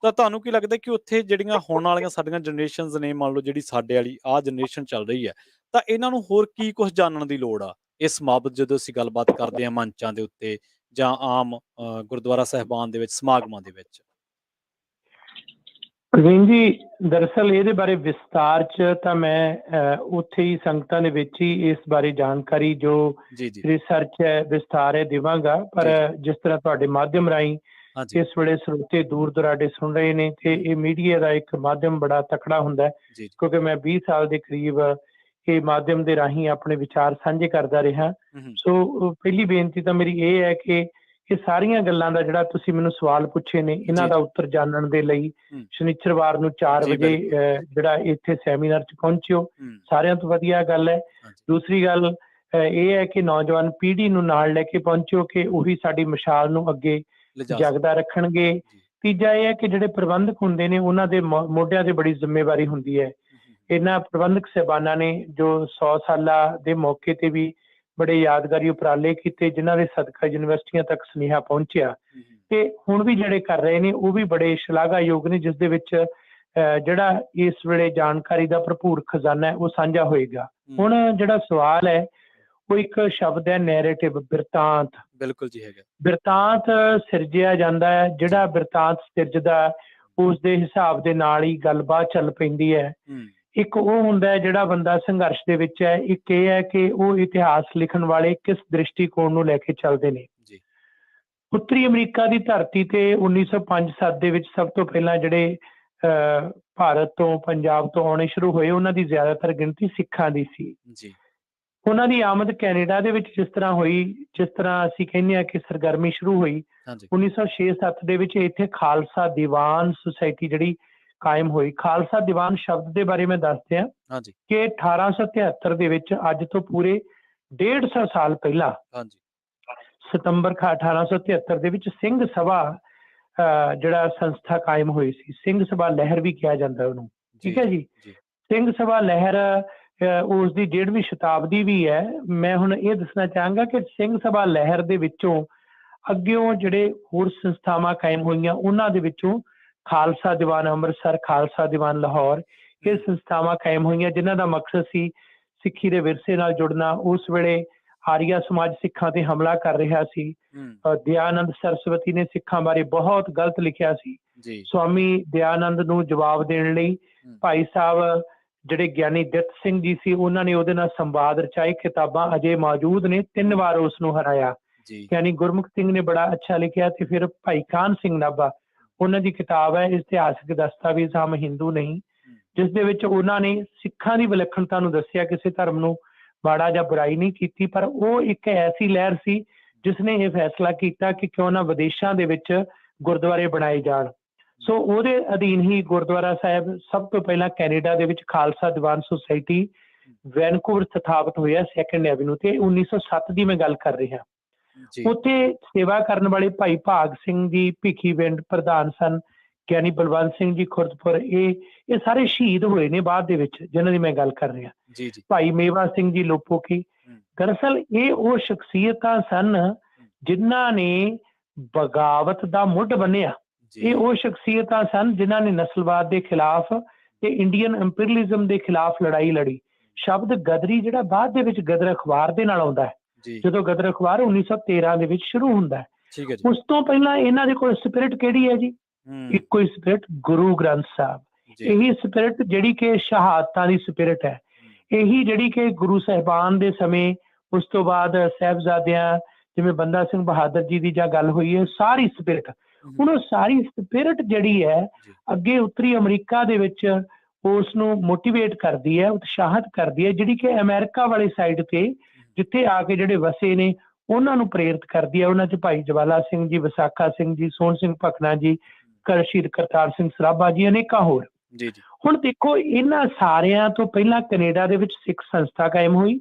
Speaker 1: ਤਾਂ ਤੁਹਾਨੂੰ ਕੀ ਲੱਗਦਾ ਕਿ ਉੱਥੇ ਜਿਹੜੀਆਂ ਹੁਣ ਵਾਲੀਆਂ ਸਾਡੀਆਂ ਜਨਰੇਸ਼ਨਸ ਨੇ, ਮੰਨ ਲਓ ਜਿਹੜੀ ਸਾਡੇ ਵਾਲੀ ਆਹ ਜਨਰੇਸ਼ਨ ਚੱਲ ਰਹੀ ਹੈ, ਤਾਂ ਇਹਨਾਂ ਨੂੰ ਹੋਰ ਕੀ ਕੁਝ ਜਾਣਨ ਦੀ ਲੋੜ ਆ ਇਸ ਬਾਬਤ ਜਦੋਂ ਅਸੀਂ ਗੱਲਬਾਤ ਕਰਦੇ ਹਾਂ ਮੰਚਾਂ ਦੇ ਉੱਤੇ ਜਾਂ ਆਮ ਗੁਰਦੁਆਰਾ ਸਾਹਿਬਾਨ ਦੇ ਵਿੱਚ ਸਮਾਗਮਾਂ ਦੇ ਵਿੱਚ?
Speaker 3: ਪ੍ਰਵੀਨ ਜੀ, ਦਰਅਸਲ ਇਹਦੇ ਬਾਰੇ ਵਿਸਤਾਰ 'ਚ ਤਾਂ ਮੈਂ ਉੱਥੇ ਹੀ ਸੰਗਤਾਂ ਦੇ ਵਿੱਚ ਹੀ ਇਸ ਬਾਰੇ ਜਾਣਕਾਰੀ ਜੋ ਰਿਸਰਚ ਹੈ, ਵਿਸਤਾਰ ਹੈ ਦੇਵਾਂਗਾ। ਪਰ ਜਿਸ ਤਰ੍ਹਾਂ ਤੁਹਾਡੇ ਮਾਧਿਅਮ ਰਾਹੀਂ ਇਸ ਵੇਲੇ ਸਰੋਤੇ ਦੂਰ ਦੁਰਾਡੇ ਸੁਣ ਰਹੇ ਨੇ ਤੇ ਇਹ ਮੀਡੀਆ ਦਾ ਇੱਕ ਮਾਧਿਅਮ ਬੜਾ ਤਕੜਾ ਹੁੰਦਾ ਹੈ, ਕਿਉਂਕਿ ਮੈਂ 20 ਸਾਲ ਦੇ ਕਰੀਬ ਇਹ ਮਾਧਿਅਮ ਦੇ ਰਾਹੀਂ ਆਪਣੇ ਵਿਚਾਰ ਸਾਂਝੇ ਕਰਦਾ ਰਿਹਾ। ਸੋ ਪਹਿਲੀ ਬੇਨਤੀ ਤਾਂ ਮੇਰੀ ਇਹ ਹੈ ਕਿ ਇਹ ਸਾਰੀਆਂ ਗੱਲਾਂ ਦਾ ਜਿਹੜਾ ਤੁਸੀਂ ਮੈਨੂੰ ਸਵਾਲ ਪੁੱਛੇ ਨੇ, ਇਹਨਾਂ ਦਾ ਉੱਤਰ ਜਾਣਨ ਦੇ ਲਈ ਸ਼ਨੀਚਰਵਾਰ ਨੂੰ 4 ਵਜੇ ਜਿਹੜਾ ਇੱਥੇ ਸੈਮੀਨਾਰ 'ਚ ਪਹੁੰਚਿਓ, ਸਾਰਿਆਂ ਤੋਂ ਵਧੀਆ ਗੱਲ ਹੈ। ਦੂਸਰੀ ਗੱਲ ਇਹ ਹੈ ਕਿ ਨੌਜਵਾਨ ਪੀੜ੍ਹੀ ਨੂੰ ਨਾਲ ਲੈ ਕੇ ਪਹੁੰਚਿਓ ਕਿ ਉਹੀ ਸਾਡੀ ਮਸ਼ਾਲ ਨੂੰ ਅੱਗੇ ਜਗਦਾ ਰੱਖਣਗੇ। ਤੀਜਾ ਇਹ ਹੈ ਕਿ ਜਿਹੜੇ ਪ੍ਰਬੰਧਕ ਹੁੰਦੇ ਨੇ ਉਹਨਾਂ ਦੇ ਮੋਢਿਆਂ ਤੇ ਬੜੀ ਜ਼ਿੰਮੇਵਾਰੀ ਹੁੰਦੀ ਹੈ। ਇਹਨਾਂ ਪ੍ਰਬੰਧਕ ਸਾਹਿਬਾਨਾਂ ਨੇ ਜੋ 100 ਸਾਲਾਂ ਦੇ ਮੌਕੇ ਤੇ ਵੀ ਬੜੇ ਯਾਦਗਾਰੀ ਉਪਰਾਲੇ ਕੀਤੇ, ਜਿਨ੍ਹਾਂ ਦੇ ਸਦਕਾ ਯੂਨੀਵਰਸਿਟੀਆਂ ਤੱਕ ਸੁਨੇਹਾ ਪਹੁੰਚਿਆ, ਤੇ ਹੁਣ ਵੀ ਜਿਹੜੇ ਕਰ ਰਹੇ ਨੇ ਉਹ ਵੀ ਬੜੇ ਸ਼ਲਾਘਾਯੋਗ ਨੇ, ਜਿਸ ਦੇ ਵਿੱਚ ਜਿਹੜਾ ਇਸ ਵੇਲੇ ਜਾਣਕਾਰੀ ਦਾ ਭਰਪੂਰ ਖਜ਼ਾਨਾ ਹੈ ਉਹ ਸਾਂਝਾ ਹੋਏਗਾ। ਹੁਣ ਜਿਹੜਾ ਸਵਾਲ ਹੈ ਉਹ ਇੱਕ ਸ਼ਬਦ ਹੈ ਨੈਰੇਟਿਵ, ਬਿਰਤਾਂਤ।
Speaker 1: ਬਿਲਕੁਲ ਜੀ, ਹੈਗਾ। ਬਿਰਤਾਂਤ
Speaker 3: ਸਿਰਜਿਆ ਜਾਂਦਾ ਹੈ, ਜਿਹੜਾ ਬਿਰਤਾਂਤ ਸਿਰਜਦਾ ਉਸ ਦੇ ਹਿਸਾਬ ਦੇ ਨਾਲ ਹੀ ਗੱਲਬਾਤ ਚੱਲ ਪੈਂਦੀ ਹੈ। ਇੱਕ ਉਹ ਹੁੰਦਾ ਹੈ ਜਿਹੜਾ ਬੰਦਾ ਸੰਘਰਸ਼ ਦੇ ਵਿੱਚ ਹੈ, ਇੱਕ ਇਹ ਹੈ ਕਿ ਉਹ ਇਤਿਹਾਸ ਲਿਖਣ ਵਾਲੇ ਕਿਸ ਦ੍ਰਿਸ਼ਟੀਕੋਣ ਨੂੰ ਲੈ ਕੇ ਚੱਲਦੇ ਨੇ। ਉੱਤਰੀ ਅਮਰੀਕਾ ਦੀ ਧਰਤੀ ਤੇ 1905-7 ਦੇ ਵਿੱਚ ਸਭ ਤੋਂ ਪਹਿਲਾਂ ਜਿਹੜੇ ਭਾਰਤ ਤੋਂ, ਪੰਜਾਬ ਤੋਂ ਆਉਣੇ ਸ਼ੁਰੂ ਹੋਏ, ਉਹਨਾਂ ਦੀ ਜ਼ਿਆਦਾਤਰ ਗਿਣਤੀ ਸਿੱਖਾਂ ਦੀ ਸੀ। ਉਹਨਾਂ ਦੀ ਆਮਦ ਕੈਨੇਡਾ ਦੇ ਵਿੱਚ ਜਿਸ ਤਰ੍ਹਾਂ ਹੋਈ, ਜਿਸ ਤਰ੍ਹਾਂ ਅਸੀਂ ਕਹਿੰਦੇ ਹਾਂ ਕਿ ਸਰਗਰਮੀ ਸ਼ੁਰੂ ਹੋਈ 1906-7 ਦੇ ਵਿੱਚ, ਇੱਥੇ ਖਾਲਸਾ ਦੀਵਾਨ ਸੁਸਾਇਟੀ ਜਿਹੜੀ ਕਾਇਮ ਹੋਈ। ਖਾਲਸਾ ਦੀਵਾਨ ਸ਼ਬਦ ਦੇ ਬਾਰੇ ਮੈਂ ਦੱਸਦੇ ਹਾਂ ਕਿ 1873 ਦੇ ਵਿੱਚ, ਅੱਜ ਤੋਂ ਪੂਰੇ 150 ਸਾਲ ਪਹਿਲਾਂ, ਸਤੰਬਰ 1873 ਦੇ ਵਿੱਚ ਸਿੰਘ ਸਭਾ ਜਿਹੜਾ ਸੰਸਥਾ ਕਾਇਮ ਹੋਈ ਸੀ। ਸਿੰਘ ਸਭਾ ਲਹਿਰ ਵੀ ਕਿਹਾ ਜਾਂਦਾ ਉਹਨੂੰ, ਠੀਕ ਹੈ ਜੀ। ਸਿੰਘ ਸਭਾ ਲਹਿਰ ਉਸ ਦੀ 150ਵੀਂ ਸ਼ਤਾਬਦੀ ਵੀ ਹੈ। ਮੈਂ ਹੁਣ ਇਹ ਦੱਸਣਾ ਚਾਹਾਂਗਾ ਕਿ ਸਿੰਘ ਸਭਾ ਲਹਿਰ ਦੇ ਵਿੱਚੋਂ ਅੱਗਿਓਂ ਜਿਹੜੇ ਹੋਰ ਸੰਸਥਾਵਾਂ ਕਾਇਮ ਹੋਈਆਂ, ਉਹਨਾਂ ਦੇ ਵਿੱਚੋਂ ਖਾਲਸਾ ਦੀਵਾਨ ਅੰਮ੍ਰਿਤਸਰ, ਖਾਲਸਾ ਦੀਵਾਨ ਲਾਹੌਰ, ਇਹ ਸੰਸਥਾਵਾਂ ਕਾਇਮ ਹੋਈਆਂ ਜਿਨ੍ਹਾਂ ਦਾ ਮਕਸਦ ਸੀ ਸਿੱਖੀ ਦੇ ਵਿਰਸੇ ਨਾਲ ਜੁੜਨਾ। ਉਸ ਵੇਲੇ ਆਰੀਆ ਸਮਾਜ ਸਿੱਖਾਂ ਤੇ ਹਮਲਾ ਕਰ ਰਿਹਾ ਸੀ। ਦਿਆਨੰਦ ਸਰਸਵਤੀ ਨੇ ਸਿੱਖਾਂ ਬਾਰੇ ਬਹੁਤ ਗਲਤ ਲਿਖਿਆ ਸੀ। ਸਵਾਮੀ ਦਿਆਨੰਦ ਨੂੰ ਜਵਾਬ ਦੇਣ ਲਈ ਭਾਈ ਸਾਹਿਬ ਜਿਹੜੇ ਗਿਆਨੀ ਦਿੱਤ ਸਿੰਘ ਜੀ ਸੀ ਉਹਨਾਂ ਨੇ ਉਹਦੇ ਨਾਲ ਸੰਵਾਦ ਰਚਾਏ। ਕਿਤਾਬਾਂ ਅਜੇ ਮੌਜੂਦ ਨੇ, 3 ਵਾਰ ਉਸ ਨੂੰ ਹਰਾਇਆ। ਗਿਆਨੀ ਗੁਰਮੁਖ ਸਿੰਘ ਨੇ ਬੜਾ ਅੱਛਾ ਲਿਖਿਆ। ਤੇ ਫਿਰ ਭਾਈ ਕਾਹਨ ਸਿੰਘ ਨਾਭਾ, ਉਹਨਾਂ ਦੀ ਕਿਤਾਬ ਹੈ ਇਤਿਹਾਸਕ ਦਸਤਾਵੇਜ਼ ਹਮ ਹਿੰਦੂ ਨਹੀਂ, ਜਿਸ ਦੇ ਵਿੱਚ ਉਹਨਾਂ ਨੇ ਸਿੱਖਾਂ ਦੀ ਵਿਲੱਖਣਤਾ ਨੂੰ ਦੱਸਿਆ। ਕਿਸੇ ਧਰਮ ਨੂੰ ਮਾੜਾ ਜਾਂ ਬੁਰਾਈ ਨਹੀਂ ਕੀਤੀ, ਪਰ ਉਹ ਇੱਕ ਐਸੀ ਲਹਿਰ ਸੀ ਜਿਸ ਨੇ ਇਹ ਫੈਸਲਾ ਕੀਤਾ ਕਿ ਕਿਉਂ ਨਾ ਵਿਦੇਸ਼ਾਂ ਦੇ ਵਿੱਚ ਗੁਰਦੁਆਰੇ ਬਣਾਏ ਜਾਣ। ਸੋ ਉਹਦੇ ਅਧੀਨ ਹੀ ਗੁਰਦੁਆਰਾ ਸਾਹਿਬ ਸਭ ਤੋਂ ਪਹਿਲਾਂ ਕੈਨੇਡਾ ਦੇ ਵਿੱਚ ਖਾਲਸਾ ਦੀਵਾਨ ਸੁਸਾਇਟੀ ਵੈਨਕੂਵਰ ਸਥਾਪਿਤ ਹੋਇਆ, 2 ਐਵਨਿਊ ਤੇ। 1907 ਦੀ ਮੈਂ ਗੱਲ ਕਰ ਰਿਹਾ। ਉੱਥੇ ਸੇਵਾ ਕਰਨ ਵਾਲੇ ਭਾਈ ਭਾਗ ਸਿੰਘ ਜੀ ਭਿੱਖੀਵਿੰਡ ਪ੍ਰਧਾਨ ਸਨ, ਗਿਆਨੀ ਬਲਵੰਤ ਸਿੰਘ ਜੀ ਖੁਰਦਪੁਰ, ਇਹ ਸਾਰੇ ਸ਼ਹੀਦ ਹੋਏ ਨੇ ਬਾਅਦ ਦੇ ਵਿੱਚ, ਜਿਹਨਾਂ ਦੀ ਮੈਂ ਗੱਲ ਕਰ ਰਿਹਾ। ਭਾਈ ਮੇਵਾ ਸਿੰਘ ਜੀ ਲੋਪੋਕੀ। ਦਰਅਸਲ ਇਹ ਉਹ ਸ਼ਖਸੀਅਤਾਂ ਸਨ ਜਿਨ੍ਹਾਂ ਨੇ ਬਗਾਵਤ ਦਾ ਮੁੱਢ ਬੰਨਿਆ। ਇਹ ਉਹ ਸ਼ਖਸੀਅਤਾਂ ਸਨ ਜਿਨ੍ਹਾਂ ਨੇ ਨਸਲਵਾਦ ਦੇ ਖਿਲਾਫ ਤੇ ਇੰਡੀਅਨ ਇੰਪੀਰੀਅਲਿਜ਼ਮ ਦੇ ਖਿਲਾਫ ਲੜਾਈ ਲੜੀ। ਸ਼ਬਦ ਗਦਰੀ ਜਿਹੜਾ ਬਾਅਦ ਦੇ ਵਿੱਚ ਗਦਰ ਅਖਬਾਰ ਦੇ ਨਾਲ ਆਉਂਦਾ ਹੈ, ਜਦੋਂ ਗਦਰ ਅਖਬਾਰ 1913 ਦੇ ਵਿੱਚ ਸ਼ੁਰੂ ਹੁੰਦਾ ਹੈ। ਉਸ ਤੋਂ ਪਹਿਲਾਂ ਇਹਨਾਂ ਦੇ ਕੋਲ ਸਪਿਰਿਟ ਕਿਹੜੀ ਹੈ ਜੀ? ਇੱਕੋ ਹੀ ਸਪਿਰਿਟ, ਗੁਰੂ ਗ੍ਰੰਥ ਸਾਹਿਬ। ਇਹੀ ਸਪਿਰਿਟ ਜਿਹੜੀ ਕਿ ਸ਼ਹਾਦਤਾਂ ਦੀ ਸਪਿਰਿਟ ਹੈ, ਇਹੀ ਜਿਹੜੀ ਕਿ ਗੁਰੂ ਸਾਹਿਬਾਨ ਦੇ ਸਮੇਂ, ਉਸ ਤੋਂ ਬਾਅਦ ਸਾਹਿਬਜ਼ਾਦਿਆਂ ਜਿਵੇਂ ਬੰਦਾ ਸਿੰਘ ਬਹਾਦਰ ਜੀ ਦੀ ਜਾਂ ਗੱਲ ਹੋਈ ਹੈ, ਸਾਰੀ ਸਪਿਰਿਟ। ਹੁਣ ਉਹ ਸਾਰੀ ਸਪਿਰਿਟ ਜਿਹੜੀ ਹੈ ਅੱਗੇ ਉੱਤਰੀ ਅਮਰੀਕਾ ਦੇ ਵਿੱਚ ਉਸ ਨੂੰ ਮੋਟੀਵੇਟ ਕਰਦੀ ਹੈ, ਉਤਸ਼ਾਹਿਤ ਕਰਦੀ ਹੈ, ਜਿਹੜੀ ਕਿ ਅਮਰੀਕਾ ਵਾਲੇ ਸਾਈਡ ਤੇ ਜਿੱਥੇ ਆ ਕੇ ਜਿਹੜੇ ਵਸੇ ਨੇ ਉਹਨਾਂ ਨੂੰ ਪ੍ਰੇਰਿਤ ਕਰਦੀ ਹੈ। ਉਹਨਾਂ 'ਚ ਭਾਈ ਜਵਾਲਾ ਸਿੰਘ ਜੀ, ਵਿਸਾਖਾ ਸਿੰਘ ਜੀ, ਸੋਹਣ ਸਿੰਘ ਭਕਨਾ ਜੀ, ਸ਼ਹੀਦ ਕਰਤਾਰ ਸਿੰਘ ਸਰਾਭਾ ਜੀ, ਅਨੇਕਾਂ ਹੋਰ। ਹੁਣ ਦੇਖੋ, ਇਹਨਾਂ ਸਾਰਿਆਂ ਤੋਂ ਪਹਿਲਾਂ ਕੈਨੇਡਾ ਦੇ ਵਿੱਚ ਸਿੱਖ ਸੰਸਥਾ ਕਾਇਮ ਹੋਈ।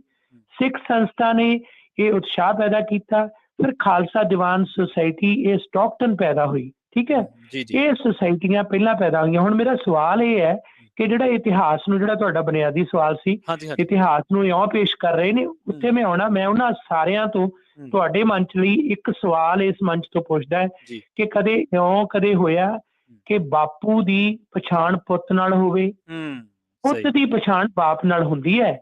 Speaker 3: ਸਿੱਖ ਸੰਸਥਾ ਨੇ ਇਹ ਉਤਸ਼ਾਹ ਪੈਦਾ ਕੀਤਾ। ਫਿਰ ਖਾਲਸਾ ਦੀਵਾਨ ਸੁਸਾਇਟੀ ਇਹ ਸਟਾਕਟਨ ਪੈਦਾ ਹੋਈ। ਠੀਕ ਹੈ, ਇਹ ਸੁਸਾਇਟੀਆਂ ਪਹਿਲਾਂ ਪੈਦਾ ਹੋਈਆਂ। ਹੁਣ ਮੇਰਾ ਸਵਾਲ ਇਹ ਹੈ ਕਿ ਜਿਹੜਾ ਇਤਿਹਾਸ ਨੂੰ, ਜਿਹੜਾ ਤੁਹਾਡਾ ਬੁਨਿਆਦੀ ਸਵਾਲ ਸੀ, ਇਤਿਹਾਸ ਨੂੰ ਇਉਂ ਪੇਸ਼ ਕਰ ਰਹੇ ਨੇ, ਉੱਥੇ ਮੈਂ ਆਉਣਾ। ਮੈਂ ਉਹਨਾਂ ਸਾਰਿਆਂ ਤੋਂ ਤੁਹਾਡੇ ਮੰਚ ਲਈ ਇੱਕ ਸਵਾਲ ਇਸ ਮੰਚ ਤੋਂ ਪੁੱਛਦਾ ਹੈ ਕਿ ਕਦੇ ਹੋਇਆ ਕਿ ਬਾਪੂ ਦੀ ਪਛਾਣ ਪੁੱਤ ਨਾਲ ਹੋਵੇ, ਪੁੱਤ ਦੀ ਪਛਾਣ ਬਾਪ ਨਾਲ ਹੁੰਦੀ ਹੈ?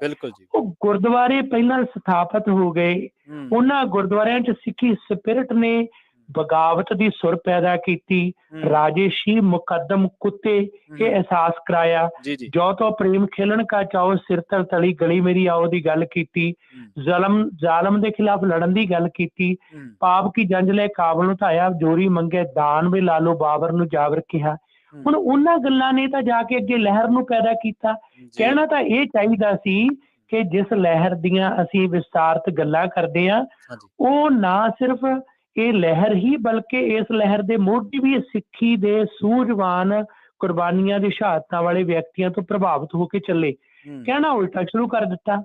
Speaker 3: ਉਹ ਗੁਰਦੁਆਰੇ ਪਹਿਲਾਂ ਸਥਾਪਿਤ ਹੋ ਗਏ, ਉਹਨਾਂ ਗੁਰਦੁਆਰਿਆਂ 'ਚ ਸਿੱਖੀ ਸਪਿਰਿਟ ਨੇ ਬਗਾਵਤ ਦੀ ਸੁਰ ਪੈਦਾ ਕੀਤੀ, ਰਾਜੇਸ਼ੀ ਮੁਕੱਦਮ ਕੁੱਤੇ ਇਹ ਅਹਿਸਾਸ ਕਰਾਇਆ, ਜੋ ਤੋਂ ਪ੍ਰੇਮ ਖੇਲਣ ਕਾ ਚਾਓ ਸਿਰ ਤਲ ਤਲੀ ਗਲੀ ਮੇਰੀ ਆਓ ਦੀ ਗੱਲ ਕੀਤੀ, ਜ਼ਾਲਮ ਦੇ ਖਿਲਾਫ ਲੜਨ ਦੀ ਗੱਲ ਕੀਤੀ, ਪਾਪ ਕੀ ਜੰਜ ਲੈ ਕਾਬਲ ਨੂੰ ਧਾਇਆ, ਜੋਰੀ ਮੰਗੇ ਦਾਨ ਵੇ ਲਾਲੋ ਬਾਬਰ ਨੂੰ ਜਾਬਰ ਕਿਹਾ। ਹੁਣ ਉਹਨਾਂ ਗੱਲਾਂ ਨੇ ਤਾਂ ਜਾ ਕੇ ਅੱਗੇ ਲਹਿਰ ਨੂੰ ਪੈਦਾ ਕੀਤਾ। ਕਹਿਣਾ ਤਾਂ ਇਹ ਚਾਹੀਦਾ ਸੀ ਕਿ ਜਿਸ ਲਹਿਰ ਦੀਆਂ ਅਸੀਂ ਵਿਸਤਾਰਤ ਗੱਲਾਂ ਕਰਦੇ ਹਾਂ, ਉਹ ਨਾ ਸਿਰਫ ਇਹ ਲਹਿਰ ਹੀ, ਬਲਕਿ ਇਸ ਲਹਿਰ ਦੇ ਮੋਢੀ ਵੀ ਸਿੱਖੀ ਦੇ ਸੂਝਵਾਨ ਕੁਰਬਾਨੀਆਂ ਦੀ ਸ਼ਹਾਦਤਾਂ ਵਾਲੇ ਵਿਅਕਤੀਆਂ ਤੋਂ ਪ੍ਰਭਾਵਿਤ ਹੋ ਕੇ ਚੱਲੇ। ਕਹਿਣਾ ਉਲਟਾ ਸ਼ੁਰੂ ਕਰ ਦਿੱਤਾ।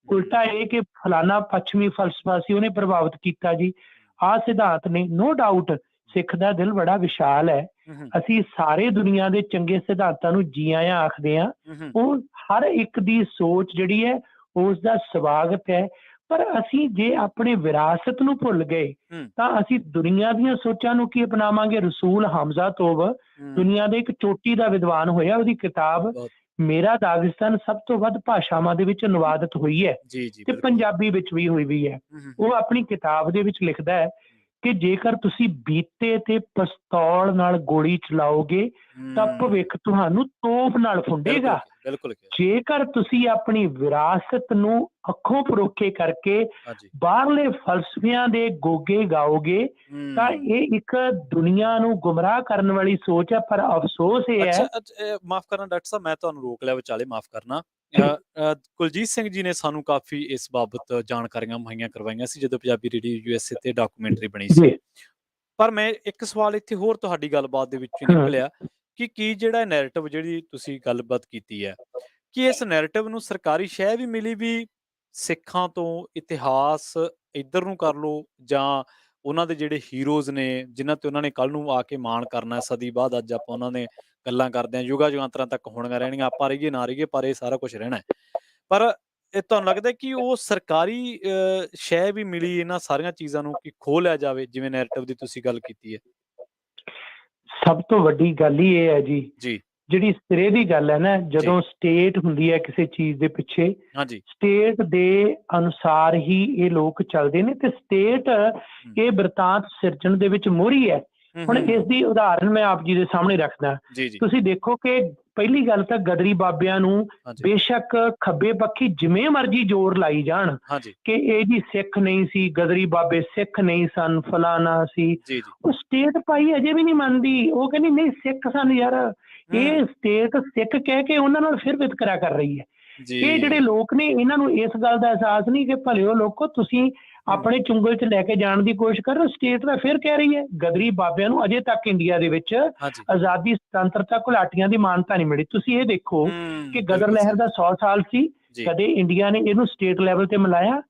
Speaker 3: ਉਲਟਾ ਇਹ ਕਿ ਫਲਾਨਾ ਪੱਛਮੀ ਫਲਸਫਾ ਸੀ, ਉਹਨੇ ਪ੍ਰਭਾਵਿਤ ਕੀਤਾ ਜੀ। ਆਹ ਸਿਧਾਂਤ ਨੇ, ਨੋ ਡਾਊਟ ਸਿੱਖ ਦਾ ਦਿਲ ਬੜਾ ਵਿਸ਼ਾਲ ਹੈ। ਅਸੀਂ ਸਾਰੇ ਦੁਨੀਆ ਦੇ ਚੰਗੇ ਸਿਧਾਂਤਾਂ ਨੂੰ ਜੀ ਆਇਆਂ ਆਖਦੇ ਹਾਂ। ਉਹ ਹਰ ਇੱਕ ਦੀ ਸੋਚ ਜਿਹੜੀ ਹੈ ਉਸ ਦਾ ਸਵਾਗਤ ਹੈ। ਪਰ ਅਸੀਂ ਜੇ ਆਪਣੇ ਵਿਰਾਸਤ ਨੂੰ ਭੁੱਲ ਗਏ ਤਾਂ ਅਸੀਂ ਦੁਨੀਆ ਦੀਆਂ ਸੋਚਾਂ ਨੂੰ ਕੀ ਅਪਣਾਵਾਂਗੇ? ਰਸੂਲ ਹਮਜ਼ਾ ਤੋਬ ਦੁਨੀਆ ਦੇ ਇੱਕ ਚੋਟੀ ਦਾ ਵਿਦਵਾਨ ਹੋਇਆ, ਉਹਦੀ ਕਿਤਾਬ ਮੇਰਾ ਦਾਗਿਸਤਾਨ ਸਭ ਤੋਂ ਵੱਧ ਭਾਸ਼ਾਵਾਂ ਦੇ ਵਿੱਚ ਅਨੁਵਾਦਿਤ ਹੋਈ ਹੈ ਤੇ ਪੰਜਾਬੀ ਵਿੱਚ ਵੀ ਹੋਈ ਵੀ ਹੈ। ਉਹ ਆਪਣੀ ਕਿਤਾਬ ਦੇ ਵਿੱਚ ਲਿਖਦਾ ਹੈ ਕਿ ਜੇਕਰ ਤੁਸੀਂ ਬੀਤੇ ਤੇ ਪਿਸਤੌਲ ਨਾਲ ਗੋਲੀ ਚਲਾਓਗੇ ਤਾਂ ਭਵਿੱਖ ਤੁਹਾਨੂੰ ਤੋਪ ਨਾਲ ਫੁੰਡੇਗਾ। ਜੇਕਰ ਤੁਸੀਂ ਆਪਣੀ ਵਿਰਾਸਤ ਨੂੰ ਅੱਖੋਂ ਪਰੋਖੇ ਕਰਕੇ ਬਾਹਰਲੇ ਫਲਸਫਿਆਂ ਦੇ ਗੋਗੇ ਗਾਓਗੇ ਤਾਂ ਇਹ ਇੱਕ ਦੁਨੀਆ ਨੂੰ ਗੁੰਮਰਾਹ ਕਰਨ ਵਾਲੀ ਸੋਚ ਹੈ। ਪਰ ਅਫਸੋਸ ਇਹ ਹੈ।
Speaker 1: ਮਾਫ ਕਰਨਾ ਡਾਕਟਰ ਸਾਹਿਬ, ਮੈਂ ਤੁਹਾਨੂੰ ਰੋਕ ਲਿਆ ਵਿਚਾਲੇ, ਮਾਫ ਕਰਨਾ। ਕੁਲਜੀਤ ਸਿੰਘ ਜੀ ਨੇ ਸਾਨੂੰ ਕਾਫੀ ਇਸ ਬਾਬਤ ਜਾਣਕਾਰੀਆਂ ਮੁਹੱਈਆ ਕਰਵਾਈਆਂ ਸੀ ਜਦੋਂ ਪੰਜਾਬੀ ਰੇਡੀਓ USA ਤੇ ਡਾਕੂਮੈਂਟਰੀ ਬਣੀ ਸੀ। ਪਰ ਮੈਂ ਇੱਕ ਸਵਾਲ ਇੱਥੇ ਹੋਰ ਤੁਹਾਡੀ ਗੱਲਬਾਤ ਦੇ ਵਿੱਚ ਨਿਕਲਿਆ ਕਿ ਕੀ ਜਿਹੜਾ ਨੈਰੇਟਿਵ ਜਿਹੜੀ ਤੁਸੀਂ ਗੱਲਬਾਤ ਕੀਤੀ ਹੈ, ਕਿ ਇਸ ਨੈਰੇਟਿਵ ਨੂੰ ਸਰਕਾਰੀ ਸ਼ਹਿ ਵੀ ਮਿਲੀ ਵੀ ਸਿੱਖਾਂ ਤੋਂ ਇਤਿਹਾਸ ਇੱਧਰ ਨੂੰ ਕਰ ਲਓ, ਜਾਂ ਉਹਨਾਂ ਦੇ ਜਿਹੜੇ ਹੀਰੋਜ਼ ਨੇ ਜਿਨ੍ਹਾਂ ਤੇ ਉਹਨਾਂ ਨੇ ਕੱਲ੍ਹ ਨੂੰ ਆ ਕੇ ਮਾਣ ਕਰਨਾ, ਸਦੀ ਬਾਅਦ ਅੱਜ ਆਪਾਂ ਉਹਨਾਂ ਨੇ ਗੱਲਾਂ ਕਰਦੇ ਹਾਂ, ਯੁਗਾ ਯੁਗਾਂਤਰਾਂ ਤੱਕ ਹੋਣੀਆਂ ਰਹਿਣਗੀਆਂ, ਆਪਾਂ ਰਹੀਏ ਨਾ ਰਹੀਏ ਪਰ ਇਹ ਸਾਰਾ ਕੁਛ ਰਹਿਣਾ ਹੈ। ਪਰ ਇਹ ਤੁਹਾਨੂੰ ਲੱਗਦਾ ਕਿ ਉਹ ਸਰਕਾਰੀ ਸ਼ਹਿ ਵੀ ਮਿਲੀ ਇਹਨਾਂ ਸਾਰੀਆਂ ਚੀਜ਼ਾਂ ਨੂੰ ਕਿ ਖੋਹ ਲਿਆ ਜਾਵੇ, ਜਿਵੇਂ ਨੈਰੇਟਿਵ ਦੀ ਤੁਸੀਂ ਗੱਲ ਕੀਤੀ ਹੈ?
Speaker 3: ਸਭ ਤੋਂ ਵੱਡੀ ਗੱਲ ਹੀ ਇਹ ਹੈ ਜੀ, ਜਿਹੜੀ ਸਿਰੇ ਦੀ ਗੱਲ ਹੈ ਨਾ, ਜਦੋਂ ਸਟੇਟ ਹੁੰਦੀ ਹੈ ਕਿਸੇ ਚੀਜ਼ ਦੇ ਪਿੱਛੇ, ਸਟੇਟ ਦੇ ਅਨੁਸਾਰ ਹੀ ਇਹ ਲੋਕ ਚੱਲਦੇ ਨੇ ਤੇ ਸਟੇਟ ਇਹ ਬਿਰਤਾਂਤ ਸਿਰਜਣ ਦੇ ਵਿੱਚ ਮੋਹਰੀ ਹੈ। ਹੁਣ ਇਸ ਦੀ ਉਦਾਹਰਨ ਮੈਂ ਆਪ ਜੀ ਦੇ ਸਾਹਮਣੇ ਰੱਖਦਾ। ਤੁਸੀਂ ਦੇਖੋ ਕਿ ਪਹਿਲੀ ਗੱਲ ਤਾਂ ਗਦਰੀ ਬਾਬਿਆਂ ਨੂੰ ਬੇਸ਼ੱਕ ਖੱਬੇ ਪੱਖੀ ਜਿਵੇਂ ਮਰਜ਼ੀ ਜ਼ੋਰ ਲਾਈ ਜਾਣ ਕਿ ਇਹ ਜੀ ਸਿੱਖ ਨਹੀਂ ਸੀ, ਗਦਰੀ ਬਾਬੇ ਸਿੱਖ ਨਹੀਂ ਸਨ, ਫਲਾਣਾ ਸੀ, ਉਹ ਸਟੇਟ ਭਾਈ ਅਜੇ ਵੀ ਨਹੀਂ ਮੰਨਦੀ। ਉਹ ਕਹਿੰਦੀ ਨਹੀਂ ਸਿੱਖ ਸਨ ਯਾਰ। ਇਹ ਸਟੇਟ ਸਿੱਖ ਕਹਿ ਕੇ ਉਹਨਾਂ ਨਾਲ ਫਿਰ ਵਿਤਕਰਾ ਕਰ ਰਹੀ ਹੈ। ਇਹ ਜਿਹੜੇ ਲੋਕ ਨੇ ਇਹਨਾਂ ਨੂੰ ਇਸ ਗੱਲ ਦਾ ਅਹਿਸਾਸ ਨਹੀਂ ਕਿ ਭਲਿਓ ਲੋਕੋ ਤੁਸੀਂ ਆਪਣੇ ਚੁੰਗਲ 'ਚ ਲੈ ਕੇ ਜਾਣ ਦੀ ਕੋਸ਼ਿਸ਼ ਕਰ ਰਹੇ। ਸਟੇਟ ਤਾਂ ਫਿਰ ਕਹਿ ਰਹੀ ਹੈ। ਗਦਰੀ ਬਾਬਿਆਂ ਨੂੰ ਅਜੇ ਤੱਕ ਇੰਡੀਆ ਦੇ ਵਿੱਚ ਆਜ਼ਾਦੀ, ਸੁਤੰਤਰਤਾ, ਘੁਲਾਟੀਆਂ ਦੀ ਮਾਨਤਾ ਨਹੀਂ ਮਿਲੀ। ਤੁਸੀਂ ਇਹ ਦੇਖੋ ਕਿ ਗਦਰ ਲਹਿਰ ਦਾ 100 ਸਾਲ ਸੀ, ਕਦੇ ਇੰਡੀਆ ਨੇ ਇਹਨੂੰ ਸਟੇਟ ਲੈਵਲ ਤੇ ਮਨਾਇਆ।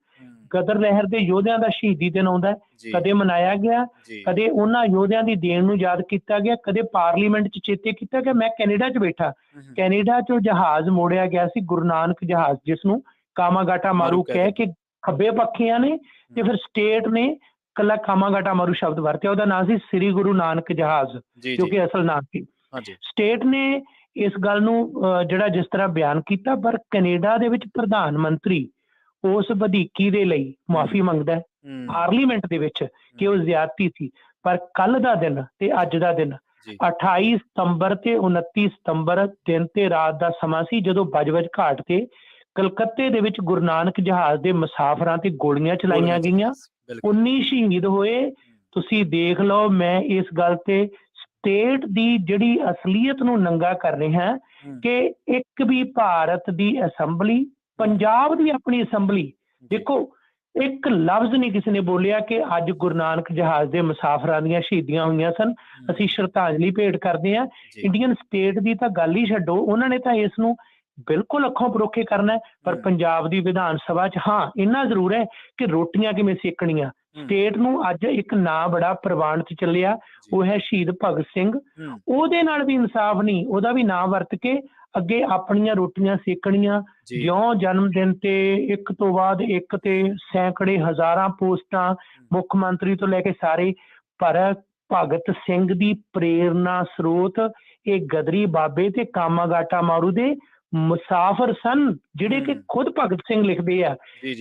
Speaker 3: ਗਦਰ ਲਹਿਰ ਦੇ ਯੋਧਿਆਂ ਦਾ ਸ਼ਹੀਦੀ ਦਿਨ ਆਉਂਦਾ, ਕਦੇ ਮਨਾਇਆ ਗਿਆ, ਕਦੇ ਉਹਨਾਂ ਯੋਧਿਆਂ ਦੀ ਦੇਣ ਨੂੰ ਯਾਦ ਕੀਤਾ ਗਿਆ, ਕਦੇ ਪਾਰਲੀਮੈਂਟ 'ਚ ਚੇਤੇ ਕੀਤਾ ਗਿਆ। ਮੈਂ ਕੈਨੇਡਾ 'ਚ ਬੈਠਾ, ਕੈਨੇਡਾ 'ਚੋਂ ਜਹਾਜ਼ ਮੋੜਿਆ ਗਿਆ ਸੀ, ਗੁਰੂ ਨਾਨਕ ਜਹਾਜ਼, ਜਿਸ ਨੂੰ ਕਾਮਾਗਾਟਾ ਮਾਰੂ ਕਹਿ ਕੇ ਖੱਬੇ ਪੱਖੀਆਂ ਨੇ ਤੇ ਫਿਰ ਸਟੇਟ ਨੇ ਕੱਲਾ ਕਾਮਾਗਾਟਾ ਮਾਰੂ ਸ਼ਬਦ ਵਰਤਿਆ। ਉਹਦਾ ਨਾਂ ਸੀ ਸ੍ਰੀ ਗੁਰੂ ਨਾਨਕ ਜਹਾਜ਼, ਜੋ ਕਿ ਅਸਲ ਨਾਂ ਸੀ। ਸਟੇਟ ਨੇ ਇਸ ਗੱਲ ਨੂੰ ਜਿਹੜਾ ਜਿਸ ਤਰ੍ਹਾਂ ਬਿਆਨ ਕੀਤਾ, ਪਰ ਕੈਨੇਡਾ ਦੇ ਵਿੱਚ ਪ੍ਰਧਾਨ ਮੰਤਰੀ ਉਸ ਵਧੀਕੀ ਦੇ ਲਈ ਮੁਆਫੀ ਮੰਗਦਾ ਪਾਰਲੀਮੈਂਟ ਦੇ ਵਿੱਚ ਕਿ ਉਹ ਜ਼ਿਆਦਤੀ ਸੀ। ਪਰ ਕੱਲ ਦਾ ਦਿਨ ਤੇ ਅੱਜ ਦਾ ਦਿਨ 28 ਸਤੰਬਰ ਤੇ 29 ਸਤੰਬਰ ਦਿਨ ਤੇ ਰਾਤ ਦਾ ਸਮਾਂ ਸੀ ਜਦੋਂ ਬਜਵਜ ਘਾਟ ਤੇ ਕਲਕੱਤੇ ਦੇ ਵਿੱਚ ਗੁਰੂ ਨਾਨਕ ਜਹਾਜ਼ ਦੇ ਮੁਸਾਫਰਾਂ ਤੇ ਗੋਲੀਆਂ ਚਲਾਈਆਂ ਗਈਆਂ, 19 ਸ਼ਹੀਦ ਹੋਏ। ਤੁਸੀਂ ਦੇਖ ਲਓ, ਮੈਂ ਇਸ ਗੱਲ ਤੇ ਸਟੇਟ ਦੀ ਜਿਹੜੀ ਅਸਲੀਅਤ ਨੂੰ ਨੰਗਾ ਕਰ ਰਿਹਾ ਕਿ ਇੱਕ ਵੀ ਭਾਰਤ ਦੀ ਅਸੈਂਬਲੀ, ਪੰਜਾਬ ਦੀ ਆਪਣੀ ਅਸੈਂਬਲੀ, ਦੇਖੋ ਇੱਕ ਲਫ਼ਜ਼ ਨਹੀਂ ਕਿਸੇ ਨੇ ਬੋਲਿਆ ਕਿ ਅੱਜ ਗੁਰੂ ਨਾਨਕ ਜਹਾਜ਼ ਦੇ ਮੁਸਾਫਰਾਂ ਦੀਆਂ ਸ਼ਹੀਦੀਆਂ ਹੋਈਆਂ ਸਨ, ਅਸੀਂ ਸ਼ਰਧਾਂਜਲੀ ਭੇਟ ਕਰਦੇ ਹਾਂ। ਇੰਡੀਅਨ ਸਟੇਟ ਦੀ ਤਾਂ ਗੱਲ ਹੀ ਛੱਡੋ, ਉਹਨਾਂ ਨੇ ਤਾਂ ਇਸ ਨੂੰ ਬਿਲਕੁਲ ਅੱਖੋਂ ਪਰੋਖੇ ਕਰਨਾ। ਪਰ ਪੰਜਾਬ ਦੀ ਵਿਧਾਨ ਸਭਾ 'ਚ ਹਾਂ ਇੰਨਾ ਜ਼ਰੂਰ ਹੈ ਕਿ ਰੋਟੀਆਂ ਕਿਵੇਂ ਸੇਕਣੀਆਂ। ਸਟੇਟ ਨੂੰ ਅੱਜ ਇੱਕ ਨਾਂ ਬੜਾ ਪ੍ਰਵਾਨ 'ਚ ਚੱਲਿਆ, ਉਹ ਹੈ ਸ਼ਹੀਦ ਭਗਤ ਸਿੰਘ। ਉਹਦੇ ਨਾਲ ਵੀ ਇਨਸਾਫ ਨਹੀਂ, ਉਹਦਾ ਵੀ ਨਾਂ ਵਰਤ ਕੇ ਅੱਗੇ ਆਪਣੀਆਂ ਰੋਟੀਆਂ ਸੇਕਣੀਆਂ। ਜਿਉਂ ਜਨਮ ਦਿਨ ਤੇ ਇੱਕ ਤੋਂ ਬਾਅਦ ਇੱਕ ਤੇ ਸੈਂਕੜੇ ਹਜ਼ਾਰਾਂ ਪੋਸਟਾਂ, ਮੁੱਖ ਮੰਤਰੀ ਤੋਂ ਲੈ ਕੇ ਸਾਰੇ। ਪਰ ਭਗਤ ਸਿੰਘ ਦੀ ਪ੍ਰੇਰਨਾ ਸਰੋਤ ਇਹ ਗਦਰੀ ਬਾਬੇ ਤੇ ਕਾਮਾਗਾਟਾ ਮਾਰੂ ਦੇ ਮੁਸਾਫਰ ਸਨ, ਜਿਹੜੇ ਕਿ ਖੁਦ ਭਗਤ ਸਿੰਘ ਲਿਖਦੇ ਆ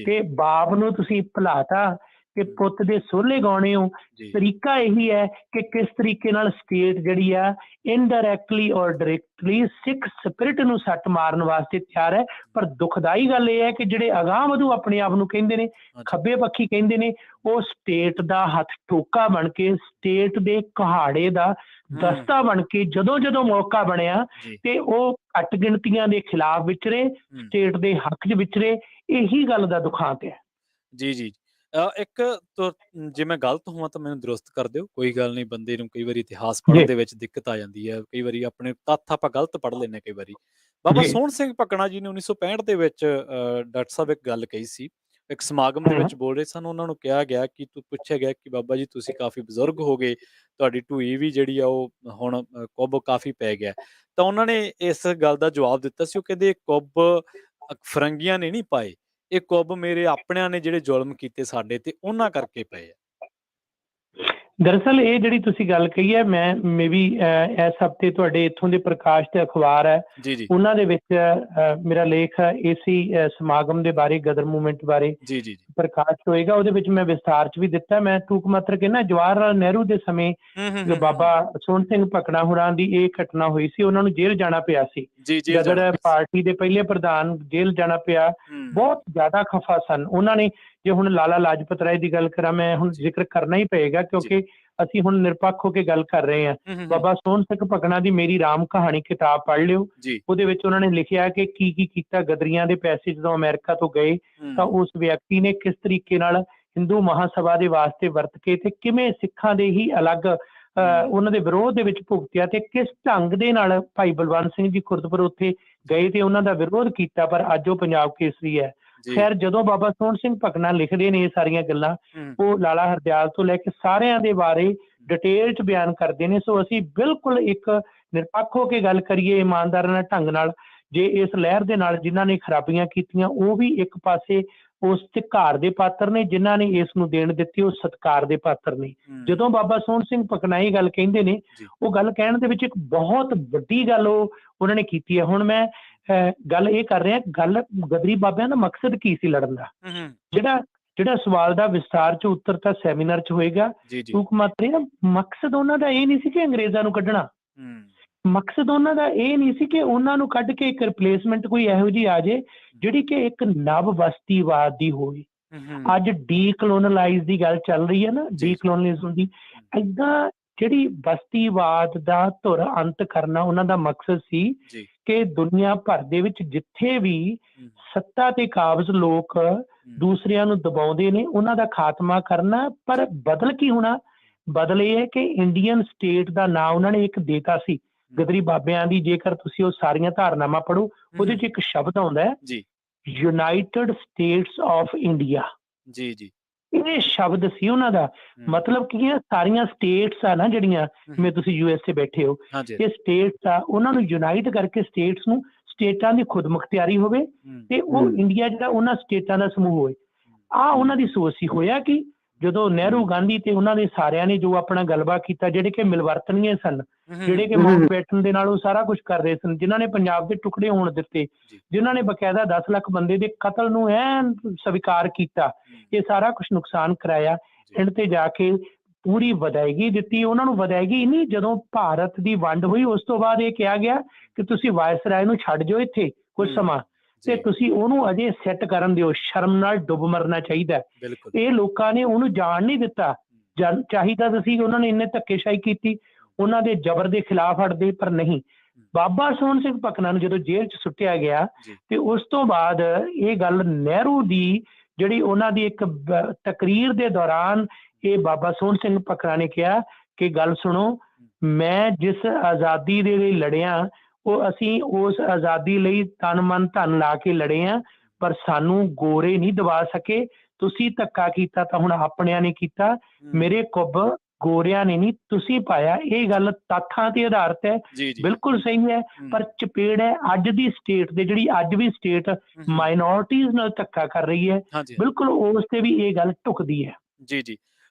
Speaker 3: ਕਿ ਬਾਪ ਨੂੰ ਤੁਸੀਂ ਭੁਲਾਤਾ ਕਿ ਪੁੱਤ ਦੇ ਸੋਹਲੇ ਗਾਉਣੇ ਹੋ। ਤਰੀਕਾ ਇਹੀ ਹੈ ਕਿ ਕਿਸ ਤਰੀਕੇ ਨਾਲ ਸਟੇਟ ਜਿਹੜੀ ਆ ਇਨਡਾਇਰੈਕਟਲੀ ਔਰ ਡਾਇਰੈਕਟਲੀ ਸਿੱਖ ਸਪਿਰਿਟ ਨੂੰ ਸੱਟ ਮਾਰਨ ਵਾਸਤੇ ਤਿਆਰ ਹੈ। ਪਰ ਦੁਖਦਾਈ ਗੱਲ ਇਹ ਹੈ ਕਿ ਜਿਹੜੇ ਅਗਾਂਹ ਵਧੂ ਆਪਣੇ ਆਪ ਨੂੰ ਕਹਿੰਦੇ ਨੇ, ਖੱਬੇ ਪੱਖੀ ਕਹਿੰਦੇ ਨੇ, ਉਹ ਸਟੇਟ ਦਾ ਹੱਥ ਠੋਕਾ ਬਣ ਕੇ, ਸਟੇਟ ਦੇ ਕੁਹਾੜੇ ਦਾ ਦਸਤਾ ਬਣ ਕੇ ਜਦੋਂ ਜਦੋਂ ਮੌਕਾ ਬਣਿਆ ਤੇ ਉਹ ਘੱਟ ਗਿਣਤੀਆਂ ਦੇ ਖਿਲਾਫ ਵਿਚਰੇ, ਸਟੇਟ ਦੇ ਹੱਕ 'ਚ ਵਿਚਰੇ। ਇਹੀ ਗੱਲ ਦਾ ਦੁਖਾਂਤ ਹੈ।
Speaker 1: ਜੀ ਇੱਕ ਜੇ ਮੈਂ ਗਲਤ ਹੋਵਾਂ ਤਾਂ ਮੈਨੂੰ ਦਰੁਸਤ ਕਰ ਦਿਓ, ਕੋਈ ਗੱਲ ਨਹੀਂ। ਬੰਦੇ ਨੂੰ ਕਈ ਵਾਰੀ ਇਤਿਹਾਸ ਪੜ੍ਹਨ ਦੇ ਵਿੱਚ ਦਿੱਕਤ ਆ ਜਾਂਦੀ ਹੈ, ਕਈ ਵਾਰੀ ਆਪਣੇ ਤੱਥ ਆਪਾਂ ਗਲਤ ਪੜ੍ਹ ਲੈਂਦੇ ਕਈ ਵਾਰੀ। ਬਾਬਾ ਸੋਹਣ ਸਿੰਘ ਭਕਨਾ ਜੀ ਨੇ 1965 ਦੇ ਵਿੱਚ ਡਾਕਟਰ ਸਾਹਿਬ ਇੱਕ ਗੱਲ ਕਹੀ ਸੀ, ਇੱਕ ਸਮਾਗਮ ਦੇ ਵਿੱਚ ਬੋਲ ਰਹੇ ਸਨ। ਉਹਨਾਂ ਨੂੰ ਕਿਹਾ ਗਿਆ ਕਿ ਪੁੱਛਿਆ ਗਿਆ ਕਿ ਬਾਬਾ ਜੀ ਤੁਸੀਂ ਕਾਫੀ ਬਜ਼ੁਰਗ ਹੋ ਗਏ, ਤੁਹਾਡੀ ਢੂਈ ਵੀ ਜਿਹੜੀ ਆ ਉਹ ਹੁਣ ਕੁੱਬ ਕਾਫੀ ਪੈ ਗਿਆ। ਤਾਂ ਉਹਨਾਂ ਨੇ ਇਸ ਗੱਲ ਦਾ ਜਵਾਬ ਦਿੱਤਾ ਸੀ, ਉਹ ਕਹਿੰਦੇ ਕੁੱਬ ਫਰੰਗੀਆਂ ਨੇ ਨਹੀਂ ਪਾਏ, ਇਹ ਕੁੱਬ ਮੇਰੇ ਆਪਣਿਆਂ ਨੇ ਜਿਹੜੇ ਜ਼ੁਲਮ ਕੀਤੇ ਸਾਡੇ ਤੇ ਉਹਨਾਂ ਕਰਕੇ ਪਏ ਆ।
Speaker 3: ਦਰਅਸਲ ਇਹ ਜਿਹੜੀ ਤੁਸੀਂ ਗੱਲ ਕਹੀ ਹੈ, ਮੈਂ ਮੇਬੀ ਇਸ ਹਫ਼ਤੇ ਤੁਹਾਡੇ ਇੱਥੋਂ ਦੇ ਪ੍ਰਕਾਸ਼ ਤੇ ਅਖਬਾਰ ਹੈ, ਉਹਨਾਂ ਦੇ ਵਿੱਚ ਮੇਰਾ ਲੇਖ ਇਸੇ ਸਮਾਗਮ ਦੇ ਬਾਰੇ, ਗਦਰ ਮੂਵਮੈਂਟ ਬਾਰੇ ਪ੍ਰਕਾਸ਼ ਹੋਏਗਾ। ਉਹਦੇ ਵਿੱਚ ਮੈਂ ਵਿਸਥਾਰ 'ਚ ਵੀ ਦਿੱਤਾ। ਮੈਂ ਟੂਕ ਮਾਤਰ ਕਹਿੰਦਾ, ਜਵਾਹਰ ਲਾਲ ਨਹਿਰੂ ਦੇ ਸਮੇਂ ਬਾਬਾ ਸੋਹਣ ਸਿੰਘ ਭਕਨਾ ਹੋਰਾਂ ਦੀ ਇਹ ਘਟਨਾ ਹੋਈ ਸੀ, ਉਹਨਾਂ ਨੂੰ ਜੇਲ੍ਹ ਜਾਣਾ ਪਿਆ ਸੀ। ਗਦਰ ਪਾਰਟੀ ਦੇ ਪਹਿਲੇ ਪ੍ਰਧਾਨ ਜੇਲ੍ਹ ਜਾਣਾ ਪਿਆ, ਬਹੁਤ ਜ਼ਿਆਦਾ ਖਫਾ ਸਨ। ਉਹਨਾਂ ਨੇ, ਜੇ ਹੁਣ ਲਾਲਾ ਲਾਜਪਤ ਰਾਏ ਦੀ ਗੱਲ ਕਰਾਂ, ਮੈਂ ਹੁਣ ਜ਼ਿਕਰ ਕਰਨਾ ਹੀ ਪਏਗਾ ਕਿਉਂਕਿ ਅਸੀਂ ਹੁਣ ਨਿਰਪੱਖ ਹੋ ਕੇ ਗੱਲ ਕਰ ਰਹੇ ਹਾਂ। ਬਾਬਾ ਸੋਹਣ ਸਿੰਘ ਭਕਨਾ ਦੀ ਮੇਰੀ ਰਾਮ ਕਹਾਣੀ ਕਿਤਾਬ ਪੜ੍ਹ ਲਿਓ। ਉਹਦੇ ਵਿੱਚ ਉਹਨਾਂ ਨੇ ਲਿਖਿਆ ਕਿ ਕੀ ਕੀ ਕੀਤਾ ਗਦਰੀਆਂ ਦੇ ਪੈਸੇ ਜਦੋਂ ਅਮਰੀਕਾ ਤੋਂ ਗਏ ਤਾਂ ਉਸ ਵਿਅਕਤੀ ਨੇ ਕਿਸ ਤਰੀਕੇ ਨਾਲ ਹਿੰਦੂ ਮਹਾਸਭਾ ਦੇ ਵਾਸਤੇ ਵਰਤ ਕੇ ਤੇ ਕਿਵੇਂ ਸਿੱਖਾਂ ਦੇ ਹੀ ਅਲੱਗ ਉਹਨਾਂ ਦੇ ਵਿਰੋਧ ਦੇ ਵਿੱਚ ਭੁਗਤਿਆ ਤੇ ਕਿਸ ਢੰਗ ਦੇ ਨਾਲ ਭਾਈ ਬਲਵੰਤ ਸਿੰਘ ਜੀ ਖੁਰਦਪੁਰ ਉੱਥੇ ਗਏ ਤੇ ਉਹਨਾਂ ਦਾ ਵਿਰੋਧ ਕੀਤਾ। ਪਰ ਅੱਜ ਉਹ ਪੰਜਾਬ ਕੇਸਰੀ ਹੈ। ਖੈਰ, ਜਦੋਂ ਬਾਬਾ ਸੋਹਣ ਸਿੰਘ ਭਕਨਾ ਲਿਖਦੇ ਨੇ ਇਹ ਸਾਰੀਆਂ ਗੱਲਾਂ, ਉਹ ਲਾਲਾ ਹਰਦਿਆਲ ਤੋਂ ਲੈ ਕੇ ਸਾਰਿਆਂ ਦੇ ਬਾਰੇ ਡਿਟੇਲ 'ਚ ਬਿਆਨ ਕਰਦੇ ਨੇ। ਸੋ ਅਸੀਂ ਬਿਲਕੁਲ ਇੱਕ ਨਿਰਪੱਖ ਹੋ ਕੇ ਗੱਲ ਕਰੀਏ ਇਮਾਨਦਾਰਾਂ ਢੰਗ ਨਾਲ। ਜੇ ਇਸ ਲਹਿਰ ਦੇ ਨਾਲ ਜਿਨ੍ਹਾਂ ਨੇ ਖਰਾਬੀਆਂ ਕੀਤੀਆਂ ਉਹ ਵੀ ਇੱਕ ਪਾਸੇ ਉਸ ਝਕਾਰ ਦੇ ਪਾਤਰ ਨੇ, ਜਿਨ੍ਹਾਂ ਨੇ ਇਸ ਨੂੰ ਦੇਣ ਦਿੱਤੀ ਉਹ ਸਤਿਕਾਰ ਦੇ ਪਾਤਰ ਨੇ। ਜਦੋਂ ਬਾਬਾ ਸੋਹਣ ਸਿੰਘ ਭਕਨਾ ਇਹ ਗੱਲ ਕਹਿੰਦੇ ਨੇ, ਉਹ ਗੱਲ ਕਹਿਣ ਦੇ ਵਿੱਚ ਇੱਕ ਬਹੁਤ ਵੱਡੀ ਗੱਲ ਉਹਨਾਂ ਨੇ ਕੀਤੀ ਹੈ। ਹੁਣ ਮੈਂ ਗੱਲ ਇਹ ਕਰ ਰਿਹਾ, ਗੱਲ ਗਦਰੀ ਬਾਬਿਆਂ ਦਾ ਮਕਸਦ ਕੀ ਸੀ ਲੜਨ ਦਾ। ਜਿਹੜਾ ਜਿਹੜਾ ਸਵਾਲ ਦਾ ਵਿਸਤਾਰ ਚ ਉੱਤਰ ਤਾਂ ਸੈਮੀਨਾਰ ਚ ਹੋਏਗਾ। ਟੂਕ ਮਾਤਰੇ ਨਾ ਮਕਸਦ ਉਹਨਾਂ ਦਾ ਇਹ ਨਹੀਂ ਸੀ ਕਿ ਅੰਗਰੇਜ਼ਾਂ ਨੂੰ ਕੱਢਣਾ, ਮਕਸਦ ਉਹਨਾਂ ਦਾ ਇਹ ਨਹੀਂ ਸੀ ਕਿ ਉਹਨਾਂ ਨੂੰ ਕੱਢ ਕੇ ਇੱਕ ਰਿਪਲੇਸਮੈਂਟ ਕੋਈ ਇਹੋ ਜਿਹੀ ਆ ਜੇ ਜਿਹੜੀ ਕਿ ਇੱਕ ਨਵ ਬਸਤੀਵਾਦ ਦੀ ਹੋਵੇ। ਅੱਜ ਡੀਕਲੋਨਲਾਈਜ਼ ਦੀ ਗੱਲ ਚੱਲ ਰਹੀ ਹੈ ਨਾ, ਡੀਕਲੋਨਲਿਜ਼ਮ ਦੀ, ਏਦਾਂ ਜਿਹੜੀ ਬਸਤੀਵਾਦ ਦਾ ਧੁਰ ਅੰਤ ਕਰਨਾ ਉਹਨਾਂ ਦਾ ਮਕਸਦ ਸੀ ਕਿ ਦੁਨੀਆ ਭਰ ਦੇ ਵਿੱਚ ਜਿੱਥੇ ਵੀ ਸੱਤਾ ਤੇ ਕਾਬਜ਼ ਲੋਕ ਦੂਸਰਿਆਂ ਨੂੰ ਦਬਾਉਂਦੇ ਨੇ ਉਹਨਾਂ ਦਾ ਖਾਤਮਾ ਕਰਨਾ। ਪਰ ਬਦਲ ਕੀ ਹੋਣਾ? ਬਦਲ ਇਹ ਹੈ ਕਿ ਇੰਡੀਅਨ ਸਟੇਟ ਦਾ ਨਾਂ ਉਹਨਾਂ ਨੇ ਇੱਕ ਦੇਤਾ ਸੀ ਗਦਰੀ ਬਾਬਿਆਂ ਦੀ। ਜੇਕਰ ਤੁਸੀਂ ਉਹ ਸਾਰੀਆਂ ਧਾਰਨਾਵਾਂ ਪੜ੍ਹੋ, ਉਹਦੇ ਚ ਇੱਕ ਸ਼ਬਦ ਆਉਂਦਾ ਹੈ ਯੂਨਾਈਟਿਡ ਸਟੇਟਸ ਆਫ ਇੰਡੀਆ। ਇਹ ਸ਼ਬਦ ਸੀ ਉਹਨਾਂ ਦਾ। ਮਤਲਬ ਕੀ ਹੈ? ਸਾਰੀਆਂ ਸਟੇਟਸ ਆ ਨਾ ਜਿਹੜੀਆਂ, ਜਿਵੇਂ ਤੁਸੀਂ USA ਬੈਠੇ ਹੋ, ਇਹ ਸਟੇਟਸ ਆ, ਉਹਨਾਂ ਨੂੰ ਯੂਨਾਈਟ ਕਰਕੇ ਸਟੇਟਸ ਨੂੰ, ਸਟੇਟਾਂ ਦੀ ਖੁਦ ਮੁਖਤਿਆਰੀ ਹੋਵੇ ਤੇ ਉਹ ਇੰਡੀਆ ਜਿਹੜਾ ਉਹਨਾਂ ਸਟੇਟਾਂ ਦਾ ਸਮੂਹ ਹੋਵੇ। ਆਹ ਉਹਨਾਂ ਦੀ ਸੋਚ ਸੀ। ਹੋਇਆ ਕਿ ਜਦੋਂ ਨਹਿਰੂ, ਗਾਂਧੀ ਤੇ ਉਹਨਾਂ ਦੇ ਸਾਰਿਆਂ ਨੇ ਜੋ ਆਪਣਾ ਗਲਬਾ ਕੀਤਾ, ਜਿਹੜੇ ਕਿ ਮਿਲਵਰਤਨੀਏ ਸਨ, ਜਿਹੜੇ ਕਿ ਮਾਊਂਟਬੈਟਨ ਦੇ ਨਾਲ ਉਹ ਸਾਰਾ ਕੁਝ ਕਰ ਰਹੇ ਸਨ, ਜਿਨ੍ਹਾਂ ਨੇ ਪੰਜਾਬ ਦੇ ਟੁਕੜੇ ਹੋਣ ਦਿੱਤੇ, ਜਿਨ੍ਹਾਂ ਨੇ ਬਕਾਇਦਾ 10 ਲੱਖ ਬੰਦੇ ਦੇ ਕਤਲ ਨੂੰ ਐਨ ਸਵੀਕਾਰ ਕੀਤਾ, ਇਹ ਸਾਰਾ ਕੁਝ ਨੁਕਸਾਨ ਕਰਾਇਆ। ਐਂਡ ਤੇ ਜਾ ਕੇ ਪੂਰੀ ਵਿਦਾਇਗੀ ਦਿੱਤੀ ਉਹਨਾਂ ਨੂੰ। ਵਿਦਾਇਗੀ ਨਹੀਂ, ਜਦੋਂ ਭਾਰਤ ਦੀ ਵੰਡ ਹੋਈ ਉਸ ਤੋਂ ਬਾਅਦ ਇਹ ਕਿਹਾ ਗਿਆ ਕਿ ਤੁਸੀਂ ਵਾਇਸਰਾਏ ਨੂੰ ਛੱਡ ਜਾਓ ਇੱਥੇ ਕੁਝ ਸਮਾਂ, ਤੇ ਤੁਸੀਂ ਉਹਨੂੰ ਅਜੇ ਸੈੱਟ ਕਰਨ ਦਿਓ। ਸ਼ਰਮ ਨਾਲ ਡੁੱਬ ਮਰਨਾ ਚਾਹੀਦਾ। ਇਹ ਲੋਕਾਂ ਨੇ ਉਹਨੂੰ ਜਾਣ ਨਹੀਂ ਦਿੱਤਾ। ਚਾਹੀਦਾ ਤਾਂ ਸੀ ਉਹਨਾਂ ਨੇ ਇੰਨੇ ਧੱਕੇਸ਼ਾਹੀ ਕੀਤੀ, ਉਹਨਾਂ ਦੇ ਜ਼ਬਰ ਦੇ ਖਿਲਾਫ ਹਟਦੇ, ਪਰ ਨਹੀਂ। ਬਾਬਾ ਸੋਹਣ ਸਿੰਘ ਭਕਨਾ ਨੂੰ ਜਦੋਂ ਜੇਲ੍ਹ 'ਚ ਸੁੱਟਿਆ ਗਿਆ ਤੇ ਉਸ ਤੋਂ ਬਾਅਦ ਇਹ ਗੱਲ ਨਹਿਰੂ ਦੀ ਜਿਹੜੀ ਉਹਨਾਂ ਦੀ ਇੱਕ ਤਕਰੀਰ ਦੇ ਦੌਰਾਨ ਇਹ ਬਾਬਾ ਸੋਹਣ ਸਿੰਘ ਭਕਨਾ ਨੇ ਕਿਹਾ ਕਿ ਗੱਲ ਸੁਣੋ, ਮੈਂ ਜਿਸ ਆਜ਼ਾਦੀ ਦੇ ਲਈ ਲੜਿਆ ਉਹ ਅਸੀਂ ਉਸ ਆਜ਼ਾਦੀ ਲਈ ਤਨ ਮਨ ਧਨ ਲਾ ਕੇ ਲੜੇ ਆ, ਪਰ ਸਾਨੂੰ ਗੋਰੇ ਨਹੀਂ ਦਬਾ ਸਕੇ। ਤੁਸੀਂ ਧੱਕਾ ਕੀਤਾ ਤਾਂ ਹੁਣ ਆਪਣਿਆਂ ਨੇ ਕੀਤਾ, ਮੇਰੇ ਕੁੱਬ ਗੋਰਿਆਂ ਨੇ ਨਹੀਂ ਤੁਸੀਂ ਪਾਇਆ। ਇਹ ਗੱਲ ਤੱਥਾਂ ਤੇ ਆਧਾਰਿਤ ਹੈ, ਬਿਲਕੁਲ ਸਹੀ ਹੈ। ਪਰ ਚਪੇੜ ਹੈ ਅੱਜ ਦੀ ਸਟੇਟ ਦੇ, ਜਿਹੜੀ ਅੱਜ ਵੀ ਸਟੇਟ ਮਾਈਨੋਰਟੀਜ਼ ਨਾਲ ਧੱਕਾ ਕਰ ਰਹੀ ਹੈ, ਬਿਲਕੁਲ ਉਸ ਤੇ ਵੀ ਇਹ ਗੱਲ ਢੁਕਦੀ ਹੈ।
Speaker 1: ਜੀ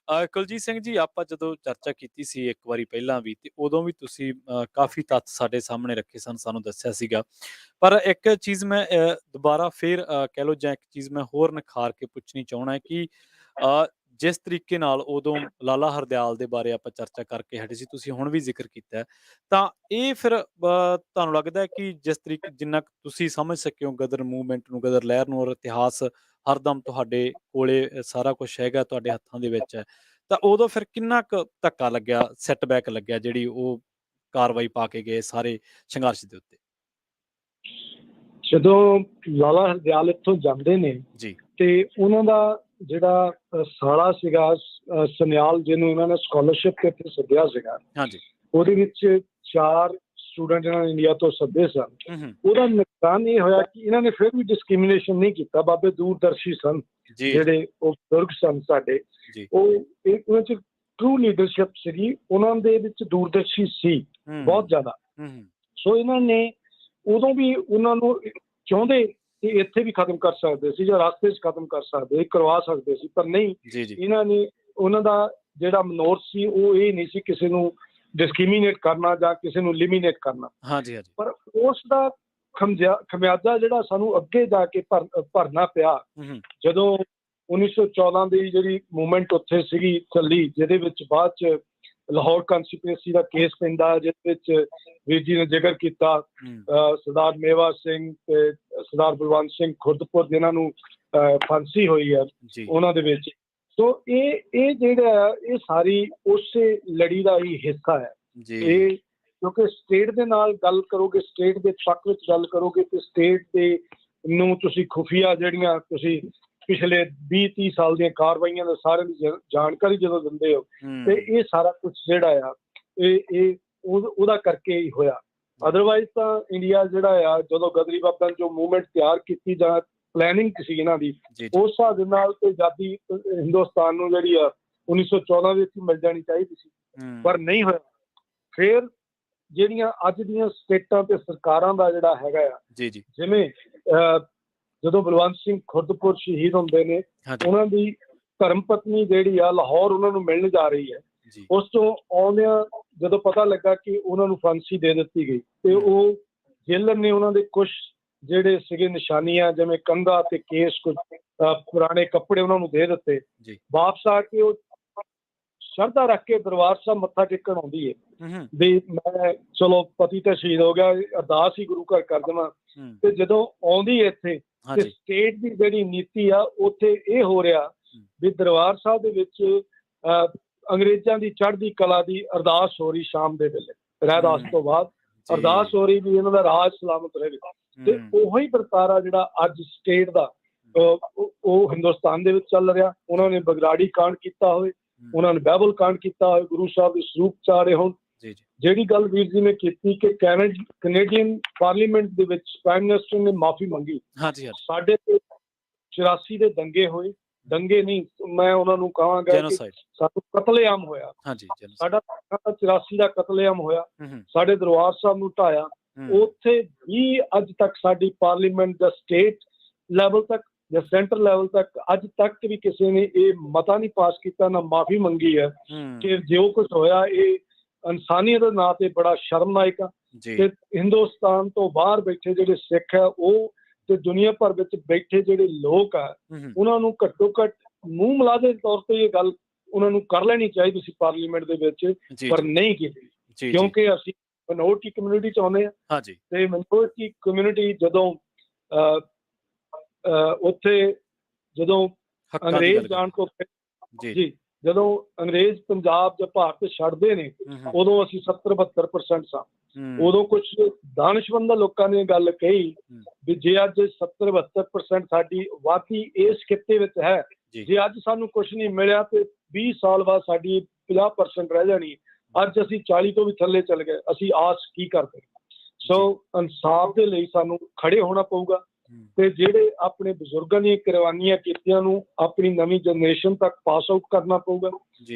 Speaker 1: ਕੁਲਜੀਤ ਸਿੰਘ ਜੀ, ਆਪਾਂ ਜਦੋਂ ਚਰਚਾ ਕੀਤੀ ਸੀ ਇੱਕ ਵਾਰੀ ਪਹਿਲਾਂ ਵੀ, ਤੇ ਉਦੋਂ ਵੀ ਤੁਸੀਂ ਕਾਫੀ ਤੱਥ ਸਾਡੇ ਸਾਹਮਣੇ ਰੱਖੇ ਸਨ, ਸਾਨੂੰ ਦੱਸਿਆ ਸੀਗਾ। ਪਰ ਇੱਕ ਚੀਜ਼ ਮੈਂ ਦੁਬਾਰਾ ਫੇਰ ਕਹਿ ਲਓ, ਜਾਂ ਇੱਕ ਚੀਜ਼ ਮੈਂ ਹੋਰ ਨਿਖਾਰ ਕੇ ਪੁੱਛਣੀ ਚਾਹੁੰਦਾ ਕਿ ਜਿਸ ਤਰੀਕੇ ਨਾਲ ਉਦੋਂ ਲਾਲਾ ਹਰਦਿਆਲ ਦੇ ਬਾਰੇ ਆਪਾਂ ਚਰਚਾ ਕਰਕੇ ਹਟੇ ਸੀ, ਤੁਸੀਂ ਹੁਣ ਵੀ ਜ਼ਿਕਰ ਕੀਤਾ, ਤਾਂ ਇਹ ਫਿਰ ਤੁਹਾਨੂੰ ਲੱਗਦਾ ਹੈ ਕਿ ਜਿਸ ਤਰੀਕੇ ਜਿੰਨਾ ਤੁਸੀਂ ਸਮਝ ਸਕੇ ਹੋ ਗਦਰ ਮੂਵਮੈਂਟ ਨੂੰ, ਗਦਰ ਲਹਿਰ ਨੂੰ, ਔਰ ਇਤਿਹਾਸ ਹਰਦਮ ਤੁਹਾਡੇ ਕੋਲੇ ਸਾਰਾ ਕੁਛ ਹੈਗਾ, ਤੁਹਾਡੇ ਹੱਥਾਂ ਦੇ ਵਿੱਚ ਹੈ, ਤਾਂ ਉਦੋਂ ਫਿਰ ਕਿੰਨਾ ਕੁ ਧੱਕਾ ਲੱਗਿਆ, ਸੈਟਬੈਕ ਲੱਗਿਆ ਜਿਹੜੀ ਉਹ ਕਾਰਵਾਈ ਪਾ ਕੇ ਗਏ ਸਾਰੇ ਸੰਘਰਸ਼ ਦੇ ਉੱਤੇ?
Speaker 4: ਜਦੋਂ ਲਾਲਾ ਹਰਦਿਆਲ ਇੱਥੋਂ ਜਾਂਦੇ ਨੇ ਤੇ ਉਹਨਾਂ ਦਾ ਜਿਹੜਾ ਸਾਲਾ ਸੀਗਾ ਸਨਿਆਲ, ਜਿਹਨੂੰ ਇਹਨਾਂ ਨੇ ਸਕਾਲਰਸ਼ਿਪ ਤੇ ਇੱਥੇ ਸੱਦਿਆ ਸੀਗਾ, ਉਹਦੇ ਵਿੱਚ 4 ਸਟੂਡੈਂਟ ਇਹਨਾਂ ਨੇ ਇੰਡੀਆ ਤੋਂ ਸੱਦੇ ਸਨ। ਉਹਦਾ ਨੁਕਸਾਨ ਇਹ ਹੋਇਆ ਕਿ ਇਹਨਾਂ ਨੇ ਫਿਰ ਵੀ ਡਿਸਕ੍ਰਿਮੀਨੇਸ਼ਨ ਨਹੀਂ ਕੀਤਾ। ਬਾਬੇ ਦੂਰਦਰਸ਼ੀ ਸਨ ਜਿਹੜੇ, ਉਹ ਬਜ਼ੁਰਗ ਸਨ ਸਾਡੇ, ਉਹ ਉਹਨਾਂ 'ਚ ਟਰੂ ਲੀਡਰਸ਼ਿਪ ਸੀਗੀ, ਉਹਨਾਂ ਦੇ ਵਿੱਚ ਦੂਰਦਰਸ਼ੀ ਸੀ ਬਹੁਤ ਜ਼ਿਆਦਾ। ਸੋ ਇਹਨਾਂ ਨੇ ਉਦੋਂ ਵੀ ਉਹਨਾਂ ਨੂੰ ਚਾਹੁੰਦੇ ਕਿ ਇੱਥੇ ਵੀ ਖਤਮ ਕਰ ਸਕਦੇ ਸੀ, ਜਾਂ ਰਸਤੇ 'ਚ ਖਤਮ ਕਰ ਸਕਦੇ, ਕਰਵਾ ਸਕਦੇ ਸੀ, ਪਰ ਨਹੀਂ। ਇਹਨਾਂ ਨੇ, ਉਹਨਾਂ ਦਾ ਜਿਹੜਾ ਮਨੋਰਥ ਸੀ ਉਹ ਇਹ ਨਹੀਂ ਸੀ ਕਿਸੇ ਨੂੰ ਡਿਸਕ੍ਰਿਮੀਨੇਟ ਕਰਨਾ ਜਾਂ ਕਿਸੇ ਨੂੰ ਲਿਮੀਨੇਟ ਕਰਨਾ। ਪਰ ਉਸ ਦਾ ਖਮਿਆਜ਼ਾ ਜਿਹੜਾ ਸਾਨੂੰ ਅੱਗੇ ਜਾ ਕੇ ਭਰਨਾ ਪਿਆ, ਜਦੋਂ 1914 ਦੀ ਜਿਹੜੀ ਮੂਵਮੈਂਟ ਉੱਥੇ ਸੀਗੀ ਚੱਲੀ, ਜਿਹਦੇ ਵਿੱਚ ਬਾਅਦ 'ਚ ਲਾਹੌਰ ਕਨਸਪੀਰੇਸੀ ਦਾ ਕੇਸ ਪੈਂਦਾ, ਜਿਹਦੇ ਵਿੱਚ ਵੀਰ ਜੀ ਨੇ ਜ਼ਿਕਰ ਕੀਤਾ ਸਰਦਾਰ ਮੇਵਾ ਸਿੰਘ ਤੇ ਸਰਦਾਰ ਬਲਵੰਤ ਸਿੰਘ ਖੁਰਦਪੁਰ, ਜਿਨ੍ਹਾਂ ਨੂੰ ਫਾਂਸੀ ਹੋਈ ਹੈ ਉਹਨਾਂ ਦੇ ਵਿੱਚ। ਸੋ ਇਹ ਜਿਹੜਾ ਇਹ ਸਾਰੀ ਉਸੇ ਲੜੀ ਦਾ ਹੀ ਹਿੱਸਾ ਹੈ। ਇਹ ਕਿਉਂਕਿ ਸਟੇਟ ਦੇ ਨਾਲ ਗੱਲ ਕਰੋਗੇ, ਸਟੇਟ ਦੇ ਪੱਖ ਵਿੱਚ ਗੱਲ ਕਰੋਗੇ, ਤੇ ਸਟੇਟ ਦੇ ਨੂੰ ਤੁਸੀਂ ਖੁਫੀਆ ਜਿਹੜੀਆਂ ਤੁਸੀਂ ਪਿਛਲੇ 20-30 ਸਾਲ ਦੀਆਂ ਕਾਰਵਾਈਆਂ ਦਾ ਸਾਰਿਆਂ ਦੀ ਜਾਣਕਾਰੀ ਜਦੋਂ ਦਿੰਦੇ ਹੋ, ਤੇ ਇਹ ਸਾਰਾ ਕੁਝ ਜਿਹੜਾ ਆ ਇਹ ਉਹਦਾ ਕਰਕੇ ਹੀ ਹੋਇਆ। ਅਦਰਵਾਈਜ਼ ਤਾਂ ਇੰਡੀਆ ਜਿਹੜਾ ਆ, ਜਦੋਂ ਗਦਰੀ ਬਾਬਿਆਂ ਨੇ ਜੋ ਮੂਵਮੈਂਟ ਤਿਆਰ ਕੀਤੀ ਜਾਂ ਪਲੈਨਿੰਗ ਸੀ ਇਹਨਾਂ ਦੀ, ਉਸ ਹਿਸਾਬ ਦੇ ਨਾਲ ਤੇ ਆਜ਼ਾਦੀ ਹਿੰਦੁਸਤਾਨ ਨੂੰ ਜਿਹੜੀ ਆ 1914 ਵਿੱਚ ਮਿਲ ਜਾਣੀ ਚਾਹੀਦੀ ਸੀ, ਪਰ ਨਹੀਂ ਹੋਇਆ। ਫਿਰ ਜਿਹੜੀਆਂ ਅੱਜ ਦੀਆਂ ਸਟੇਟਾਂ ਤੇ ਸਰਕਾਰਾਂ ਦਾ ਜਿਹੜਾ ਹੈਗਾ ਆ, ਜਿਵੇਂ ਜਦੋਂ ਬਲਵੰਤ ਸਿੰਘ ਖੁਰਦਪੁਰ ਸ਼ਹੀਦ ਹੁੰਦੇ ਨੇ, ਉਹਨਾਂ ਦੀ ਧਰਮ ਪਤਨੀ ਜਿਹੜੀ ਆ ਲਾਹੌਰ ਉਹਨਾਂ ਨੂੰ ਮਿਲਣ ਜਾ ਰਹੀ ਹੈ। ਉਸ ਤੋਂ ਆਉਂਦਿਆਂ ਜਦੋਂ ਪਤਾ ਲੱਗਾ ਕਿ ਉਹਨਾਂ ਨੂੰ ਫਾਂਸੀ ਦੇ ਦਿੱਤੀ ਗਈ, ਤੇ ਉਹ ਜੇਲਰ ਨੇ ਉਹਨਾਂ ਦੇ ਕੁਛ ਜਿਹੜੇ ਸੀਗੇ ਨਿਸ਼ਾਨੀਆਂ, ਜਿਵੇਂ ਕੰਧਾ ਤੇ ਕੇਸ ਕੁਝ ਪੁਰਾਣੇ ਕੱਪੜੇ ਉਹਨਾਂ ਨੂੰ ਦੇ ਦਿੱਤੇ।
Speaker 1: ਜੀ
Speaker 4: ਵਾਪਸ ਆ ਕੇ ਉਹ ਸ਼ਰਧਾ ਰੱਖ ਕੇ ਦਰਬਾਰ ਸਾਹਿਬ ਮੱਥਾ ਟੇਕਣ ਆਉਂਦੀ ਹੈ ਵੀ ਮੈਂ ਚਲੋ ਪਤੀ ਤਾਂ ਸ਼ਹੀਦ ਹੋ ਗਿਆ, ਅਰਦਾਸ ਹੀ ਗੁਰੂ ਘਰ ਕਰ ਦੇਵਾਂ। ਤੇ ਜਦੋਂ ਆਉਂਦੀ ਇੱਥੇ ਤੇ ਸਟੇਟ ਦੀ ਜਿਹੜੀ ਨੀਤੀ ਆ ਉੱਥੇ ਇਹ ਹੋ ਰਿਹਾ ਵੀ ਦਰਬਾਰ ਸਾਹਿਬ ਦੇ ਵਿੱਚ ਅੰਗਰੇਜ਼ਾਂ ਦੀ ਚੜ੍ਹਦੀ ਕਲਾ ਦੀ ਅਰਦਾਸ ਹੋ ਰਹੀ ਸ਼ਾਮ ਦੇ ਵੇਲੇ, ਰਹਿਰਾਸ ਤੋਂ ਬਾਅਦ ਅਰਦਾਸ ਹੋ ਰਹੀ ਵੀ ਇਹਨਾਂ ਦਾ ਰਾਜ ਸਲਾਮਤ ਰਹੇ। ਤੇ ਉਹੀ ਵਰਤਾਰਾ ਜਿਹੜਾ ਅੱਜ ਸਟੇਟ ਦਾ ਉਹ ਹਿੰਦੁਸਤਾਨ ਦੇ ਵਿੱਚ ਚੱਲ ਰਿਹਾ। ਉਹਨਾਂ ਨੇ ਬਗਰਾੜੀ ਕਾਂਡ ਕੀਤਾ ਹੋਵੇ, ਉਹਨਾਂ ਨੇ ਬਾਈਬਲ ਕਾਂਡ ਕੀਤਾ ਹੋਵੇ, ਗੁਰੂ ਸਾਹਿਬ ਦੇ ਸਰੂਪ ਚਾਰੇ ਹੋਣ। ਜਿਹੜੀ ਗੱਲ ਵੀਰ ਜੀ ਨੇ ਕੀਤੀ ਕਿ ਕੈਨੇਡੀਅਨ ਪਾਰਲੀਮੈਂਟ ਦੇ ਵਿੱਚ ਪ੍ਰਾਈਮ ਮਿਨਿਸਟਰ ਨੇ ਮਾਫੀ ਮੰਗੀ। ਸਾਡੇ ਤੇ 84 ਦੇ ਦੰਗੇ ਹੋਏ, ਦੰਗੇ ਨਹੀਂ ਮੈਂ ਉਹਨਾਂ ਨੂੰ ਕਹਾਂਗਾ ਸਾਨੂੰ ਕਤਲੇਆਮ ਹੋਇਆ। ਸਾਡਾ 84 ਦਾ ਕਤਲੇਆਮ ਹੋਇਆ, ਸਾਡੇ ਦਰਬਾਰ ਸਾਹਿਬ ਨੂੰ ਢਾਇਆ। ਉੱਥੇ ਵੀ ਅੱਜ ਤੱਕ ਸਾਡੀ ਪਾਰਲੀਮੈਂਟ ਦਾ ਸਟੇਟ ਲੈਵਲ ਤੱਕ ਜਾਂ ਸੈਂਟਰ ਲੈਵਲ ਤੱਕ ਅੱਜ ਤੱਕ ਵੀ ਕਿਸੇ ਨੇ ਇਹ ਮਤਾ ਨਹੀਂ ਪਾਸ ਕੀਤਾ, ਨਾ ਮਾਫੀ ਮੰਗੀ ਹੈ ਕਿ ਜੋ ਕੁਝ ਹੋਇਆ ਇਹ ਇਨਸਾਨੀਅਤ ਦੇ ਨਾਂ ਤੇ ਬੜਾ ਸ਼ਰਮਨਾਇਕ ਆ। ਤੇ ਹਿੰਦੁਸਤਾਨ ਤੋਂ ਬਾਹਰ ਬੈਠੇ ਜਿਹੜੇ ਸਿੱਖ ਆ ਉਹ ਤੇ ਦੁਨੀਆ ਭਰ ਵਿੱਚ ਬੈਠੇ ਜਿਹੜੇ ਲੋਕ ਆ ਉਹਨਾਂ ਨੂੰ ਘੱਟੋ ਘੱਟ ਮੂੰਹ ਮਿਲਾਦੇ ਤੌਰ ਤੇ ਇਹ ਗੱਲ ਉਹਨਾਂ ਨੂੰ ਕਰ ਲੈਣੀ ਚਾਹੀਦੀ ਸੀ ਪਾਰਲੀਮੈਂਟ ਦੇ ਵਿੱਚ, ਪਰ ਨਹੀਂ ਕੀਤੀ ਕਿਉਂਕਿ ਅਸੀਂ ਮਿਨੋਰਟੀ ਕਮਿਊਨਿਟੀ ਚ ਆਉਂਦੇ ਹਾਂ। ਤੇ ਮਿਨੋਰਟੀ ਕਮਿਊਨਿਟੀ ਜਦੋਂ ਉੱਥੇ ਜਦੋਂ ਅੰਗਰੇਜ਼ ਜਾਣ ਤੋਂ ਜੀ ਜਦੋਂ ਅੰਗਰੇਜ਼ ਪੰਜਾਬ ਜਾਂ ਭਾਰਤ ਛੱਡਦੇ ਨੇ ਉਦੋਂ ਅਸੀਂ 70-72% ਸਾਂ। ਉਦੋਂ ਕੁਝ ਦਾਨਿਸ਼ਮੰਦ ਲੋਕਾਂ ਨੇ ਗੱਲ ਕਹੀ ਵੀ ਜੇ ਅੱਜ 70-72% ਸਾਡੀ ਆਬਾਦੀ ਇਸ ਖਿੱਤੇ ਵਿੱਚ ਹੈ, ਜੇ ਅੱਜ ਸਾਨੂੰ ਕੁਝ ਨਹੀਂ ਮਿਲਿਆ ਤੇ 20 ਸਾਲ ਬਾਅਦ ਸਾਡੀ 50% ਰਹਿ ਜਾਣੀ। ਅੱਜ ਅਸੀਂ 40 ਤੋਂ ਵੀ ਥੱਲੇ ਚੱਲ ਗਏ, ਅਸੀਂ ਆਸ ਕੀ ਕਰਦੇ। ਸੋ ਇਨਸਾਫ ਦੇ ਲਈ ਸਾਨੂੰ ਖੜੇ ਹੋਣਾ ਪਊਗਾ ਤੇ ਜਿਹੜੇ ਆਪਣੇ ਬਜ਼ੁਰਗਾਂ ਦੀਆਂ ਕੁਰਬਾਨੀਆਂ ਕੀਤੀਆਂ ਨੂੰ ਆਪਣੀ ਨਵੀਂ ਜਨਰੇਸ਼ਨ ਤੱਕ ਪਾਸ ਆਊਟ ਕਰਨਾ ਪਊਗਾ।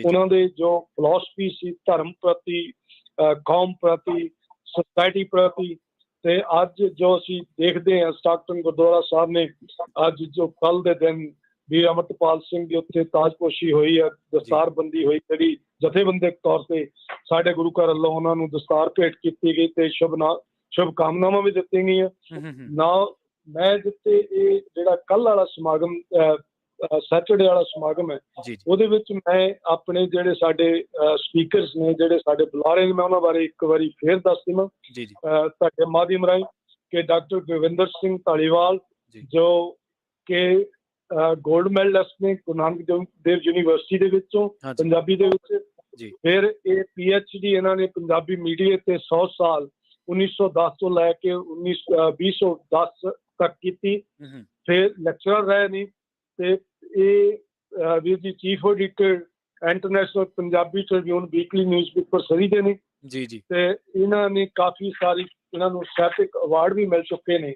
Speaker 4: ਉਹਨਾਂ ਦੇ ਜੋ ਫਿਲਾਸਫੀ ਸੀ ਧਰਮ ਪ੍ਰਤੀ, ਕੌਮ ਪ੍ਰਤੀ, ਸੋਸਾਇਟੀ ਪ੍ਰਤੀ। ਤੇ ਅੱਜ ਜੋ ਅਸੀਂ ਦੇਖਦੇ ਹਾਂ ਸਟਾਕਟਨ ਗੁਰਦੁਆਰਾ ਸਾਹਿਬ ਨੇ ਅੱਜ ਜੋ ਕੱਲ ਦੇ ਦਿਨ ਵੀ ਅਮਰਤਪਾਲ ਸਿੰਘ ਦੀ ਉੱਥੇ ਤਾਜਪੋਸ਼ੀ ਹੋਈ ਹੈ, ਦਸਤਾਰਬੰਦੀ ਹੋਈ, ਜਿਹੜੀ ਜਥੇਬੰਦਕ ਤੌਰ ਤੇ ਸਾਡੇ ਗੁਰੂ ਘਰ ਵੱਲੋਂ ਉਹਨਾਂ ਨੂੰ ਦਸਤਾਰ ਭੇਟ ਕੀਤੀ ਗਈ ਤੇ ਸ਼ੁਭ ਕਾਮਨਾਵਾਂ ਵੀ ਦਿੱਤੀਆਂ ਗਈਆਂ। ਨਾ ਮੈਂ ਜਿੱਥੇ ਇਹ ਜਿਹੜਾ ਕੱਲ ਵਾਲਾ ਸਮਾਗਮ ਸੈਟਰਡੇ ਵਾਲਾ ਸਮਾਗਮ ਹੈ ਉਹਦੇ ਵਿੱਚ ਮੈਂ ਆਪਣੇ ਜਿਹੜੇ ਸਾਡੇ ਸਪੀਕਰਸ ਨੇ, ਜਿਹੜੇ ਸਾਡੇ ਬੁਲਾਰੇ ਨੇ, ਮੈਂ ਉਹਨਾਂ ਬਾਰੇ ਇੱਕ ਵਾਰੀ ਫੇਰ ਦੱਸ ਦੇਵਾਂ ਤੁਹਾਡੇ ਮਾਧਿਅਮ ਰਾਹੀਂ ਕਿ ਡਾਕਟਰ ਗੁਰਵਿੰਦਰ ਸਿੰਘ ਧਾਲੀਵਾਲ ਜੋ ਕਿ ਗੋਲਡ ਮੈਡਲਿਸਟ ਨੇ ਗੁਰੂ ਨਾਨਕ ਦੇਵ ਯੂਨੀਵਰਸਿਟੀ ਦੇ ਵਿੱਚੋਂ ਪੰਜਾਬੀ ਦੇ ਵਿੱਚ। ਫਿਰ ਇਹ PhD ਇਹਨਾਂ ਨੇ ਪੰਜਾਬੀ ਮੀਡੀਆ ਤੇ 100 ਸਾਲ 1910 ਤੋਂ ਲੈ ਕੇ 2010 ਤੱਕ ਕੀਤੀ। ਫਿਰ ਲੈਕਚਰਰ ਰਹੇ ਨੇ ਤੇ ਇਹ ਵੀਰ ਜੀ chief editor international Punjabi tribune weekly newspaper Surrey ਦੇ ਨੇ ਤੇ ਇਹਨਾਂ ਨੇ ਕਾਫੀ ਸਾਰੀ ਇਹਨਾਂ ਨੂੰ ਸਾਹਿਤਕ ਅਵਾਰਡ ਵੀ ਮਿਲ ਚੁੱਕੇ ਨੇ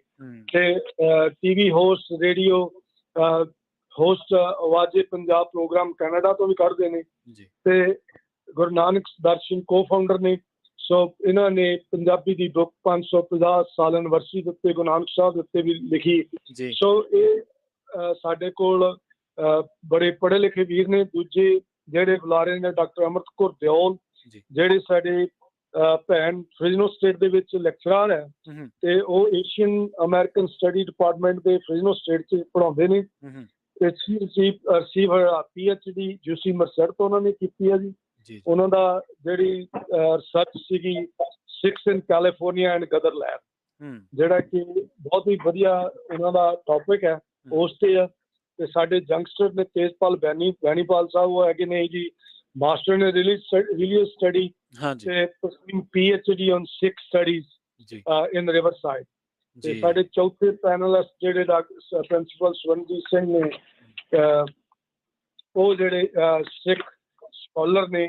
Speaker 4: ਤੇ TV host, radio host ਆਵਾਜ਼ੇ Punjab programme Canada ਤੋਂ ਵੀ ਕਰਦੇ ਨੇ ਤੇ ਗੁਰੂ ਨਾਨਕ ਦਰਸ਼ਨ ਕੋ-ਫਾਊਂਡਰ ਨੇ। ਸੋ ਇਹਨਾਂ ਨੇ ਪੰਜਾਬੀ ਦੀ ਬੁੱਕ 550 ਸਾਲ ਐਨਵਰਸਰੀ ਦੇ ਉੱਤੇ ਗੁਰੂ ਨਾਨਕ ਸਾਹਿਬ ਦੇ ਉੱਤੇ ਵੀ ਲਿਖੀ। ਸੋ ਇਹ ਸਾਡੇ ਕੋਲ ਬੜੇ ਪੜ੍ਹੇ ਲਿਖੇ ਵੀਰ ਨੇ। ਦੂਜੇ ਜਿਹੜੇ ਬੁਲਾਰੇ ਨੇ ਡਾਕਟਰ ਅਮਰਤ ਕੌਰ ਦਿਓਲ ਜਿਹੜੇ ਸਾਡੇ ਭੈਣ ਫ੍ਰਿਜ਼ਨੋ ਸਟੇਟ ਦੇ ਵਿੱਚ ਲੈਕਚਰਰ ਹੈ ਤੇ ਉਹ ਏਸ਼ੀਅਨ ਅਮਰੀਕਨ ਸਟੱਡੀ ਡਿਪਾਰਟਮੈਂਟ ਦੇ ਫ੍ਰਿਜ਼ਨੋ ਸਟੇਟ 'ਚ ਪੜ੍ਹਾਉਂਦੇ ਨੇ ਤੇ PhD UC ਮਰਸਰ ਤੋਂ ਉਹਨਾਂ ਨੇ ਕੀਤੀ ਹੈ ਜੀ। ਉਹਨਾਂ ਦਾ ਜਿਹੜੀ ਰਿਸਰਚ ਸੀਗੀ 6 in California and Netherlands, ਜਿਹੜਾ ਕਿ ਬਹੁਤ ਹੀ ਵਧੀਆ ਉਹਨਾਂ ਦਾ ਟੌਪਿਕ ਹੈ ਉਸ ਤੇ ਆ। ਤੇ ਸਾਡੇ ਯੰਗਸਟਰ ਨੇ ਤੇਜਪਾਲ ਬੈਣੀਪਾਲ ਸਾਹਿਬ ਉਹ ਹੈਗੇ ਨੇ ਜੀ ਮਾਸਟਰ ਨੇ ਰਿਲੀਜੀਅਸ ਸਟੱਡੀ ਤੇ PhD on Sikh studies in Riverside। ਤੇ ਸਾਡੇ ਚੌਥੇ ਪੈਨਲਿਸਟ ਜਿਹੜੇ ਪ੍ਰਿੰਸੀਪਲ ਸਵਰਨਜੀਤ ਸਿੰਘ ਨੇ ਉਹ ਜਿਹੜੇ ਸਿੱਖ ਸਕਾਲਰ ਨੇ।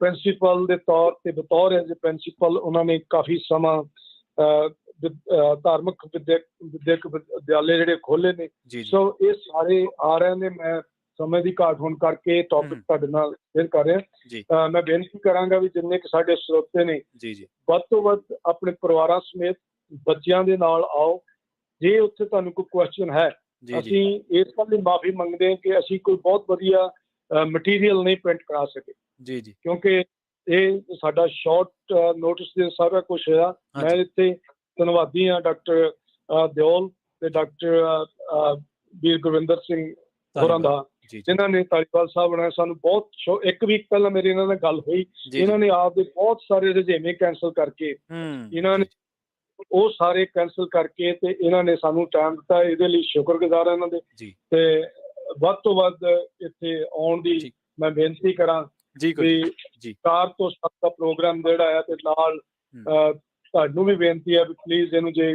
Speaker 4: ਪ੍ਰਿੰਸੀਪਲ ਦੇ ਤੌਰ ਤੇ ਬਤੌਰ ਐਜ਼ ਪ੍ਰਿੰਸੀਪਲ ਉਹਨਾਂ ਨੇ ਕਾਫੀ ਸਮਾਂ ਧਾਰਮਿਕ ਵਿਦਿਅਕ ਵਿਦਿਆਲੇ ਜਿਹੜੇ ਖੋਲੇ ਨੇ। ਸੋ ਇਹ ਸਾਰੇ ਆ ਰਹੇ ਨੇ। ਮੈਂ ਸਮੇਂ ਦੀ ਘਾਟ ਹੋਣ ਕਰਕੇ ਟੌਪਿਕ ਤੁਹਾਡੇ ਨਾਲ ਸ਼ੇਅਰ ਕਰ ਰਿਹਾ। ਮੈਂ ਬੇਨਤੀ ਕਰਾਂਗਾ ਵੀ ਜਿੰਨੇ ਕਿ ਸਾਡੇ ਸਰੋਤੇ ਨੇ ਵੱਧ ਤੋਂ ਵੱਧ ਆਪਣੇ ਪਰਿਵਾਰਾਂ ਸਮੇਤ ਬੱਚਿਆਂ ਦੇ ਨਾਲ ਆਓ। ਜੇ ਉੱਥੇ ਤੁਹਾਨੂੰ ਕੋਈ ਕੁਐਸਚਨ ਹੈ ਅਸੀਂ ਇਸ ਗੱਲ ਦੀ ਮਾਫੀ ਮੰਗਦੇ ਹਾਂ ਕਿ ਅਸੀਂ ਕੋਈ ਬਹੁਤ ਵਧੀਆ ਮਟੀਰੀਅਲ ਨਹੀਂ ਪ੍ਰਿੰਟ ਕਰਾ ਸਕੇ ਕਿਉਂਕਿ ਇਹ ਸਾਡਾ ਸ਼ਾਰਟ ਨੋਟਿਸ ਦੇ ਸਾਰਾ ਕੁਝ ਹੋਇਆ। ਮੈਂ ਇੱਥੇ ਧੰਨਵਾਦੀ ਹਾਂ ਡਾਕਟਰ ਦਿਓਲ ਤੇ ਡਾਕਟਰ ਵੀਰ ਗੁਰਵਿੰਦਰ ਸਿੰਘ ਹੋਰਾਂ ਦਾ, ਜਿਨ੍ਹਾਂ ਨੇ ਧਾਲੀਵਾਲ ਸਾਹਿਬ ਨੇ ਸਾਨੂੰ ਬਹੁਤ ਇੱਕ ਵੀਕ ਪਹਿਲਾਂ ਮੇਰੀ ਇਹਨਾਂ ਨਾਲ ਗੱਲ ਹੋਈ, ਇਹਨਾਂ ਨੇ ਆਪਦੇ ਬਹੁਤ ਸਾਰੇ ਰੁਝੇਵੇਂ ਕੈਂਸਲ ਕਰਕੇ ਇਹਨਾਂ ਨੇ ਉਹ ਸਾਰੇ ਕੈਂਸਲ ਕਰਕੇ ਤੇ ਇਹਨਾਂ ਨੇ ਸਾਨੂੰ ਟਾਈਮ ਦਿੱਤਾ। ਇਹਦੇ ਲਈ ਸ਼ੁਕਰਗੁਜ਼ਾਰ ਹਾਂ ਇਹਨਾਂ ਦੇ। ਤੇ ਵੱਧ ਤੋਂ ਵੱਧ ਇੱਥੇ ਆਉਣ ਦੀ ਮੈਂ ਬੇਨਤੀ ਕਰਾਂ ਵੀ ਕਾਰ ਤੋਂ ਸਾਡਾ ਪ੍ਰੋਗਰਾਮ ਜਿਹੜਾ ਹੈ ਤੇ ਨਾਲ ਤੁਹਾਨੂੰ ਵੀ ਬੇਨਤੀ ਹੈ ਵੀ ਪਲੀਜ਼ ਇਹਨੂੰ ਜੇ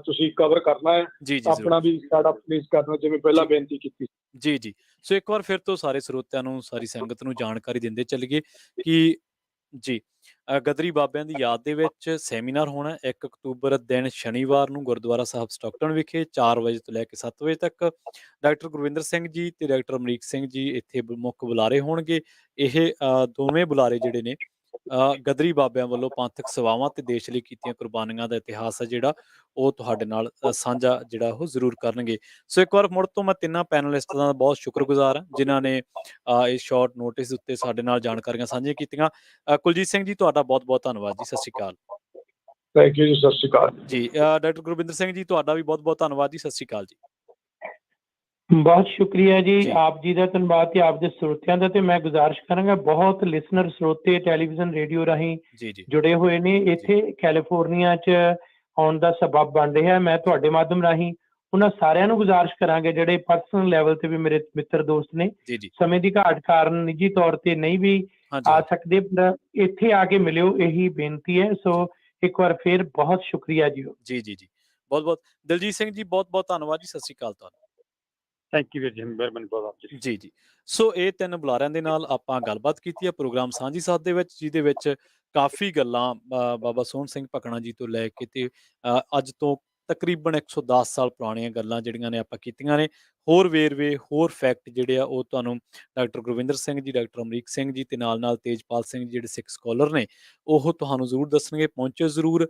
Speaker 4: ਤੁਸੀਂ ਕਵਰ ਕਰਨਾ ਹੈ ਆਪਣਾ ਵੀ ਸਾਡਾ ਪਲੀਜ਼ ਕਰਨਾ, ਜਿਵੇਂ ਪਹਿਲਾਂ ਬੇਨਤੀ ਕੀਤੀ।
Speaker 1: ਜੀ ਸੋ ਇੱਕ ਵਾਰ ਫਿਰ ਤੋਂ ਸਾਰੇ ਸਰੋਤਿਆਂ ਨੂੰ, ਸਾਰੀ ਸੰਗਤ ਨੂੰ ਜਾਣਕਾਰੀ ਦਿੰਦੇ ਚੱਲੀਏ ਕਿ ਜੀ ਗਦਰੀ ਬਾਬਿਆਂ ਦੀ ਯਾਦ ਦੇ ਵਿੱਚ ਸੈਮੀਨਾਰ ਹੋਣਾ 1 ਅਕਤੂਬਰ ਦਿਨ ਸ਼ਨੀਵਾਰ ਨੂੰ ਗੁਰਦੁਆਰਾ ਸਾਹਿਬ ਸਟਾਕਟਨ ਵਿਖੇ 4 ਵਜੇ ਤੋਂ ਲੈ ਕੇ 7 ਵਜੇ ਤੱਕ। ਡਾਕਟਰ ਗੁਰਵਿੰਦਰ ਸਿੰਘ ਜੀ ਤੇ ਡਾਕਟਰ ਅਮਰੀਕ ਸਿੰਘ ਜੀ ਇੱਥੇ ਮੁੱਖ ਬੁਲਾਰੇ ਹੋਣਗੇ। ਇਹ ਦੋਵੇਂ ਬੁਲਾਰੇ ਜਿਹੜੇ ਨੇ ਗਦਰੀ ਬਾਬਿਆਂ ਵੱਲੋਂ ਪੰਥਕ ਸੇਵਾਵਾਂ ਤੇ ਦੇਸ਼ ਲਈ ਕੀਤੀਆਂ ਕੁਰਬਾਨੀਆਂ ਦਾ ਇਤਿਹਾਸ ਹੈ ਜਿਹੜਾ ਉਹ ਤੁਹਾਡੇ ਨਾਲ ਸਾਂਝਾ ਜਿਹੜਾ ਉਹ ਜ਼ਰੂਰ ਕਰਨਗੇ। ਸੋ ਇੱਕ ਵਾਰ ਮੁੜ ਤੋਂ ਮੈਂ ਤਿੰਨਾਂ ਪੈਨਲਿਸਟਾਂ ਦਾ ਬਹੁਤ ਸ਼ੁਕਰਗੁਜ਼ਾਰ ਹਾਂ ਜਿਨ੍ਹਾਂ ਨੇ ਇਸ ਸ਼ਾਰਟ ਨੋਟਿਸ ਉੱਤੇ ਸਾਡੇ ਨਾਲ ਜਾਣਕਾਰੀਆਂ ਸਾਂਝੀਆਂ ਕੀਤੀਆਂ। ਕੁਲਜੀਤ ਸਿੰਘ ਜੀ ਤੁਹਾਡਾ ਬਹੁਤ ਬਹੁਤ ਧੰਨਵਾਦ ਜੀ। ਸਤਿ ਸ਼੍ਰੀ ਅਕਾਲ।
Speaker 4: ਥੈਂਕ ਯੂ ਜੀ। ਸਤਿ ਸ਼੍ਰੀ ਅਕਾਲ
Speaker 1: ਜੀ। ਡਾਕਟਰ ਗੁਰਵਿੰਦਰ ਸਿੰਘ ਜੀ ਤੁਹਾਡਾ ਵੀ ਬਹੁਤ ਬਹੁਤ ਧੰਨਵਾਦ ਜੀ। ਸਤਿ ਸ਼੍ਰੀ ਅਕਾਲ ਜੀ।
Speaker 3: ਬਹੁਤ ਸ਼ੁਕਰੀਆ ਜੀ ਆਪ ਜੀ ਦਾ, ਧੰਨਵਾਦ ਤੇ ਆਪ ਦੇ ਸਰੋਤਿਆਂ ਦਾ। ਤੇ ਮੈਂ ਗੁਜ਼ਾਰਿਸ਼ ਕਰਾਂਗਾ, ਬਹੁਤ ਲਿਸਨਰ ਸਰੋਤੇ ਟੈਲੀਵਿਜ਼ਨ ਰੇਡੀਓ ਰਾਹੀਂ ਜੁੜੇ ਹੋਏ ਨੇ, ਇੱਥੇ ਕੈਲੀਫੋਰਨੀਆ 'ਚ ਆਉਣ ਦਾ ਸਬਬ ਬਣ ਰਿਹਾ। ਮੈਂ ਤੁਹਾਡੇ ਮਾਧਿਅਮ ਰਾਹੀਂ ਉਹਨਾਂ ਸਾਰਿਆਂ ਨੂੰ ਗੁਜ਼ਾਰਿਸ਼ ਕਰਾਂਗੇ ਜਿਹੜੇ ਪਰਸਨਲ ਲੈਵਲ ਤੇ ਵੀ ਮੇਰੇ ਮਿੱਤਰ ਦੋਸਤ ਨੇ, ਸਮੇਂ ਦੀ ਘਾਟ ਕਾਰਨ ਨਿੱਜੀ ਤੌਰ ਤੇ ਨਹੀਂ ਵੀ ਆ ਸਕਦੇ, ਪਰ ਇੱਥੇ ਆ ਕੇ ਮਿਲਿਓ, ਇਹੀ ਬੇਨਤੀ ਹੈ। ਸੋ ਇੱਕ ਵਾਰ ਫਿਰ ਬਹੁਤ ਸ਼ੁਕਰੀਆ ਜੀ।
Speaker 1: ਜੀ ਬਹੁਤ ਬਹੁਤ। ਦਲਜੀਤ ਸਿੰਘ ਜੀ ਬਹੁਤ ਬਹੁਤ ਧੰਨਵਾਦ ਜੀ। ਸਤਿ ਸ਼੍ਰੀ ਅਕਾਲ ਤੁਹਾਨੂੰ।
Speaker 2: ਥੈਂਕ ਯੂ ਵੀਰ ਜੀ, ਮਿਹਰਬਾਨੀ ਬਹੁਤ
Speaker 1: ਜੀ। ਸੋ ਇਹ ਤਿੰਨ ਬੁਲਾਰਿਆਂ ਦੇ ਨਾਲ ਆਪਾਂ ਗੱਲਬਾਤ ਕੀਤੀ ਹੈ ਪ੍ਰੋਗਰਾਮ ਸਾਂਝੀ ਸਾਥ ਦੇ ਵਿੱਚ, ਜਿਹਦੇ ਵਿੱਚ ਕਾਫੀ ਗੱਲਾਂ ਬਾਬਾ ਸੋਹਣ ਸਿੰਘ ਭਕਨਾ ਜੀ ਤੋਂ ਲੈ ਕੇ ਤੇ ਅੱਜ ਤੋਂ ਤਕਰੀਬਨ 110 ਸਾਲ ਪੁਰਾਣੀਆਂ ਗੱਲਾਂ ਜਿਹੜੀਆਂ ਨੇ ਆਪਾਂ ਕੀਤੀਆਂ ਨੇ। ਹੋਰ ਵੇਰਵੇ, ਹੋਰ ਫੈਕਟ ਜਿਹੜੇ ਆ ਉਹ ਤੁਹਾਨੂੰ ਡਾਕਟਰ ਗੁਰਵਿੰਦਰ ਸਿੰਘ ਜੀ, ਡਾਕਟਰ ਅਮਰੀਕ ਸਿੰਘ ਜੀ ਤੇ ਨਾਲ ਤੇਜਪਾਲ ਸਿੰਘ ਜਿਹੜੇ ਸਿੱਖ ਸਕਾਲਰ ਨੇ ਉਹ ਤੁਹਾਨੂੰ ਜ਼ਰੂਰ ਦੱਸਣਗੇ। ਪਹੁੰਚੋ ਜ਼ਰੂਰ।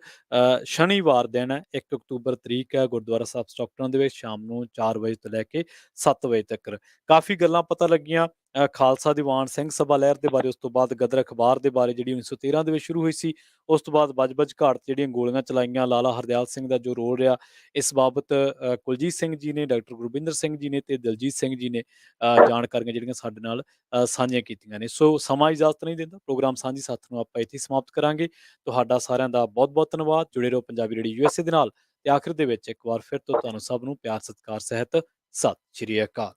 Speaker 1: ਸ਼ਨੀਵਾਰ ਦਿਨ ਹੈ, 1 ਅਕਤੂਬਰ ਤਰੀਕ ਹੈ, ਗੁਰਦੁਆਰਾ ਸਾਹਿਬ ਸਟਾਕਟਨ ਦੇ ਵਿੱਚ ਸ਼ਾਮ ਨੂੰ 4 ਵਜੇ ਤੋਂ ਲੈ ਕੇ 7 ਵਜੇ ਤੱਕ। ਕਾਫੀ ਗੱਲਾਂ ਪਤਾ ਲੱਗੀਆਂ ਖਾਲਸਾ ਦੀਵਾਨ ਸਿੰਘ ਸਭਾ ਲਹਿਰ ਦੇ ਬਾਰੇ, ਉਸ ਤੋਂ ਬਾਅਦ ਗਦਰ ਅਖਬਾਰ ਦੇ ਬਾਰੇ ਜਿਹੜੀ 1913 ਦੇ ਵਿੱਚ ਸ਼ੁਰੂ ਹੋਈ ਸੀ, ਉਸ ਤੋਂ ਬਾਅਦ ਬਜ ਘਾਟ ਜਿਹੜੀਆਂ ਗੋਲੀਆਂ ਚਲਾਈਆਂ, ਲਾਲਾ ਹਰਦਿਆਲ ਸਿੰਘ ਦਾ ਜੋ ਰੋਲ ਰਿਹਾ ਇਸ ਬਾਬਤ ਕੁਲਜੀਤ ਸਿੰਘ ਜੀ ਨੇ, ਡਾਕਟਰ ਗੁਰਵਿੰਦਰ ਸਿੰਘ ਜੀ ਨੇ ਤੇ ਦਲਜੀਤ ਸਿੰਘ ਜੀ ਨੇ ਜਾਣਕਾਰੀਆਂ ਜਿਹੜੀਆਂ ਸਾਡੇ ਨਾਲ ਸਾਂਝੀਆਂ ਕੀਤੀਆਂ ਨੇ। ਸੋ ਸਮਾਂ ਇਜਾਜ਼ਤ ਨਹੀਂ ਦਿੰਦਾ, ਪ੍ਰੋਗਰਾਮ ਸਾਂਝੀ ਸਾਥ ਨੂੰ ਆਪਾਂ ਇੱਥੇ ਸਮਾਪਤ ਕਰਾਂਗੇ। ਤੁਹਾਡਾ ਸਾਰਿਆਂ ਦਾ ਬਹੁਤ ਬਹੁਤ ਧੰਨਵਾਦ। ਜੁੜੇ ਰਹੋ ਪੰਜਾਬੀ ਰੇਡੀਓ USA ਦੇ ਨਾਲ। ਤੇ ਆਖਿਰ ਦੇ ਵਿੱਚ ਇੱਕ ਵਾਰ ਫਿਰ ਤੋਂ ਤੁਹਾਨੂੰ ਸਭ ਨੂੰ ਪਿਆਰ ਸਤਿਕਾਰ ਸਹਿਤ ਸਤਿ ਸ਼੍ਰੀ ਅਕਾਲ।